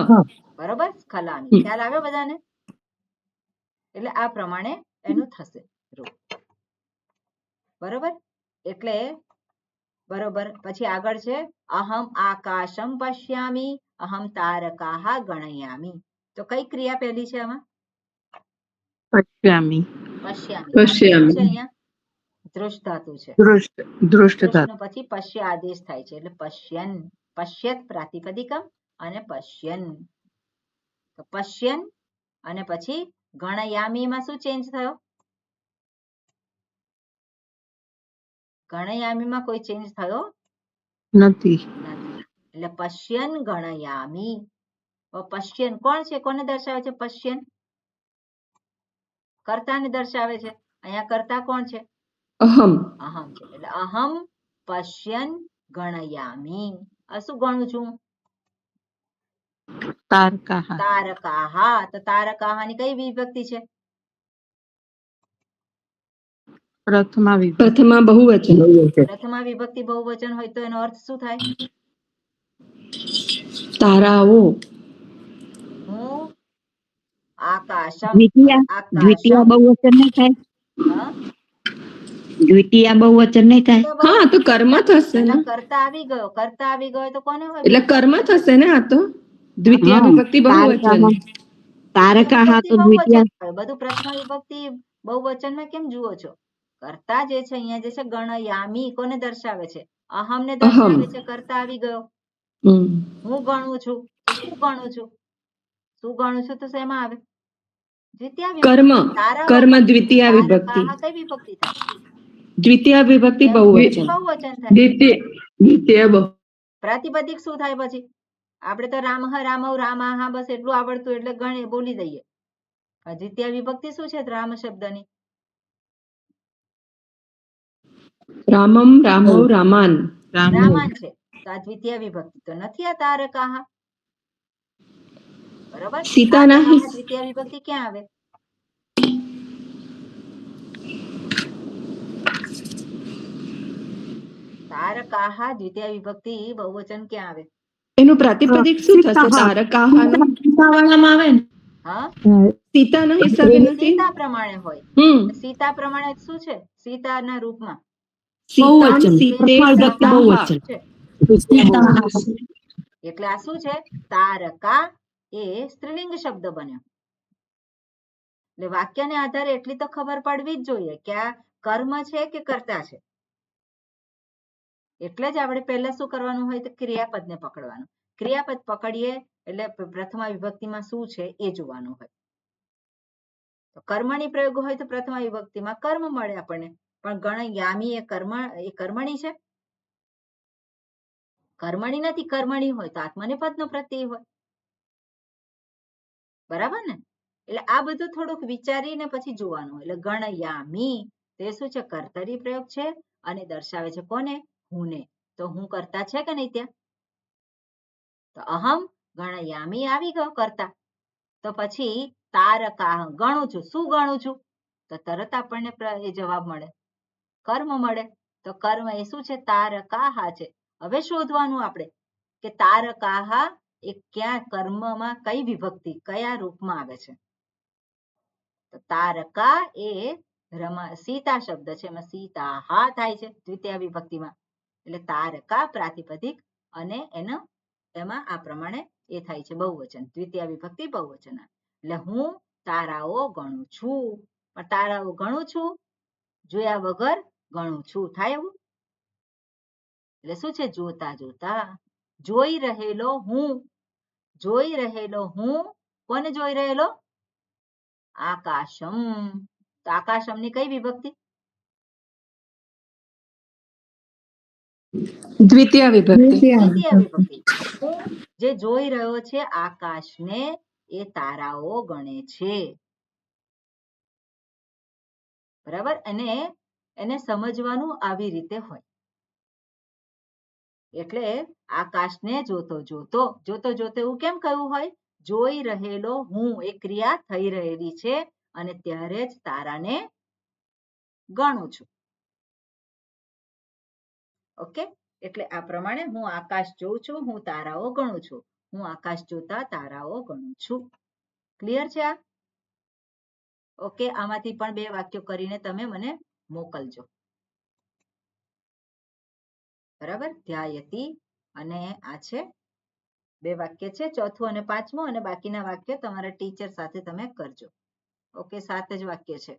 બરોબર, સ્ખલામી. ખ્યાલ આવ્યો બધાને? એટલે આ પ્રમાણે એનું થશે રૂપ. બરોબર, એટલે બરોબર. પછી આગળ છે અહમ આકાશમ પશ્યામી અહમ તારકાહ ગણયામી. તો કઈ ક્રિયા પહેલી છે આમાં? પશ્યામી. પશ્યામી. પશ્યામી. છે અહીંયા દૃષ્ટ ધાતુ છે. દૃષ્ટ ધાતુ. પછી પશ્ય આદેશ થાય છે એટલે પશ્યન. પશ્યત પ્રાતિપદિકમ અને પશ્યન. તો પશ્યન અને પછી ગણયામીમાં શું ચેન્જ થયો? ગણયામીમાં કોઈ ચેન્જ થયો નથી. એટલે પશ્યન ગણયામી. પશ્યન કોણ છે? કોને દર્શાવે છે? પશ્યન કર્તાને દર્શાવે છે. અહીંયા કર્તા કોણ છે? અહમ. અહમ છે. એટલે અહમ પશ્યન ગણયામી. આ શું ગણું છું? તારકાહ. તારકાહ. તો તારકાહ ની કઈ વિભક્તિ છે? પ્રથમા વિભક્તિ. પ્રથમા બહુવચન. પ્રથમા વિભક્તિ બહુવચન હોય તો એનો અર્થ શું થાય? તારાઓ. હું આકાશમ. દ્વિતીય બહુવચન નહીં થાય? હા, દ્વિતીય બહુવચન નહીં થાય? હા, તો કર્મ થશે ને. કર્તા આવી ગયો. કર્તા આવી ગયો તો કોને હોય? એટલે કર્મ થશે ને. આ તો દ્વિતીય વિભક્તિ બહુવચન. તારકાહ તો દ્વિતીય. બધું પ્રથમ વિભક્તિ બહુવચનમાં કેમ જુઓ છો? કર્તા જે છે અહીંયા જે છે ગણયામી કોને દર્શાવે છે? અહમ ને દર્શાવે છે. કર્તા આવી ગયો. હું ગણું છું તો શું ગણું છું? શું ગણું છું તો શેમાં આવે? દ્વિતીય કર્મ. વિભક્તિ. કર્મ દ્વિતીય વિભક્તિ. કઈ વિભક્તિ થાય? દ્વિતીય વિભક્તિ બહુવચન. બહુવચન થાય. દ્વિતીય પ્રાતિપદિક શું થાય પછી? આપણે તો રામઃ રામૌ રામાહ બસ એટલું આવડતું એટલે ગણે બોલી દઈએ. દ્વિતીય વિભક્તિ શું છે રામ શબ્દની? રામમ રામૌ રામાન. રામાન છે. તો આ દ્વિતીય વિભક્તિ તો નથી. આ તારકાહ. બરોબર. સીતાના દ્વિતીય વિભક્તિ ક્યાં આવે? તારકાહ દ્વિતીય વિભક્તિ બહુવચન ક્યાં આવે? એનું પ્રાતિપદિક શું થશે? તારકાહ વાળામાં આવે ને. હા, સીતાના હિસાબે નથી. સીતા પ્રમાણે હોય. સીતા પ્રમાણે શું છે? સીતાના રૂપમાં એટલે આ શું છે? તારકા એ સ્ત્રીલિંગ શબ્દ બન્યો. એટલે વાક્યને આધારે એટલી તો ખબર પડવી જ જોઈએ કે આ કર્મ છે કે કર્તા છે. એટલે જ આપણે પહેલા શું કરવાનું હોય તો ક્રિયાપદને પકડવાનું. ક્રિયાપદ પકડીએ એટલે પ્રથમ વિભક્તિમાં શું છે એ જોવાનું હોય. તો કર્મણી પ્રયોગ હોય તો પ્રથમ વિભક્તિમાં કર્મ મળે આપણને. પણ ગણયામી એ કર્મણી છે? કર્મણી નથી. કર્મણી હોય તો આત્મનેપદનો પ્રત્યય હોય. બરાબર ને? એટલે આ બધું થોડુંક વિચારીને પછી જોવાનું. એટલે ગણયામી તે શું છે? કર્તરી પ્રયોગ છે અને દર્શાવે છે કોને? હુંને. તો હું કરતા છે કે નહીં ત્યાં? તો અહમ ગણયામી આવી ગયો કરતા. તો પછી તારકાહ ગણું છું. શું ગણું છું? તો તરત આપણને એ જવાબ મળે. કર્મ મળે. તો કર્મ એ શું છે? તારકાહ છે. હવે શોધવાનું આપણે કે તારકાહ એ ક્યાં કર્મમાં કઈ વિભક્તિ કયા રૂપમાં આવે છે? તો તારકા એ સીતા શબ્દ છે. એમાં સીતાહા થાય છે દ્વિતીય વિભક્તિમાં. એટલે તારકા પ્રાતિપદિક અને એમાં આ પ્રમાણે એ થાય છે બહુવચન. દ્વિતીય વિભક્તિ બહુવચન. એટલે હું તારાઓ ગણું છું. પણ તારાઓ ગણું છું જોયા વગર ગણું છું. થાય એવું? એટલે શું છે? જોતા જોતા. જોઈ રહેલો હું. જોઈ રહેલો હું. કોને જોઈ રહેલો? આકાશમ. તો આકાશમ ની કઈ વિભક્તિ? દ્વિતીય વિભક્તિ. દ્વિતીય વિભક્તિ. હું જે જોઈ રહ્યો છે આકાશને એ તારાઓ ગણે છે. બરાબર, અને એને સમજવાનું આવી રીતે હોય. એટલે આકાશને જોતો જોતો જોતો જોતો એવું કેમ કહ્યું હોય? જોઈ રહેલો હું, એ ક્રિયા થઈ રહેલી છે અને ત્યારે જ તારાને ગણું છું. ઓકે, એટલે આ પ્રમાણે હું આકાશ જોઉં છું, હું તારાઓ ગણું છું. હું આકાશ જોતા તારાઓ ગણું છું. ક્લિયર છે આ? ઓકે, આમાંથી પણ 2 વાક્યો કરીને તમે મને મોકલજો. બરાબર, ધ્યાયતી અને આ છે 2 વાક્ય છે, ચોથું અને પાંચમું, અને બાકીના વાક્ય તમારા ટીચર સાથે તમે કરજો. ઓકે, 7 જ વાક્ય છે.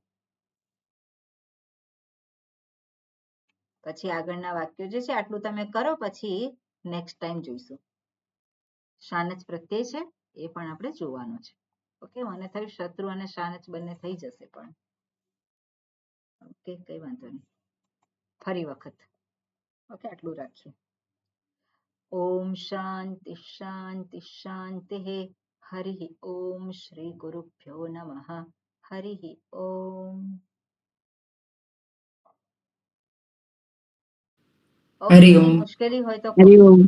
પછી આગળના વાક્યો જે છે આટલું તમે કરો, પછી નેક્સ્ટ ટાઈમ જોઈશું. શાનચ પ્રત્યય છે એ પણ આપણે જોવાનું છે. ઓકે, મને થયું શત્રુ અને શાનચ બંને થઈ જશે, પણ ઓકે, કઈ વાંધો નહીં. ફરી વખત ઓકે, આટલું રાખીએ. ઓમ શાંતિ શાંતિ શાંતિ. હરિ ઓમ શ્રી ગુરુભ્યો નમઃ. હરિ ઓમ. હરિ ઓમ. મુશ્કેલી હોય તો હરિ ઓમ.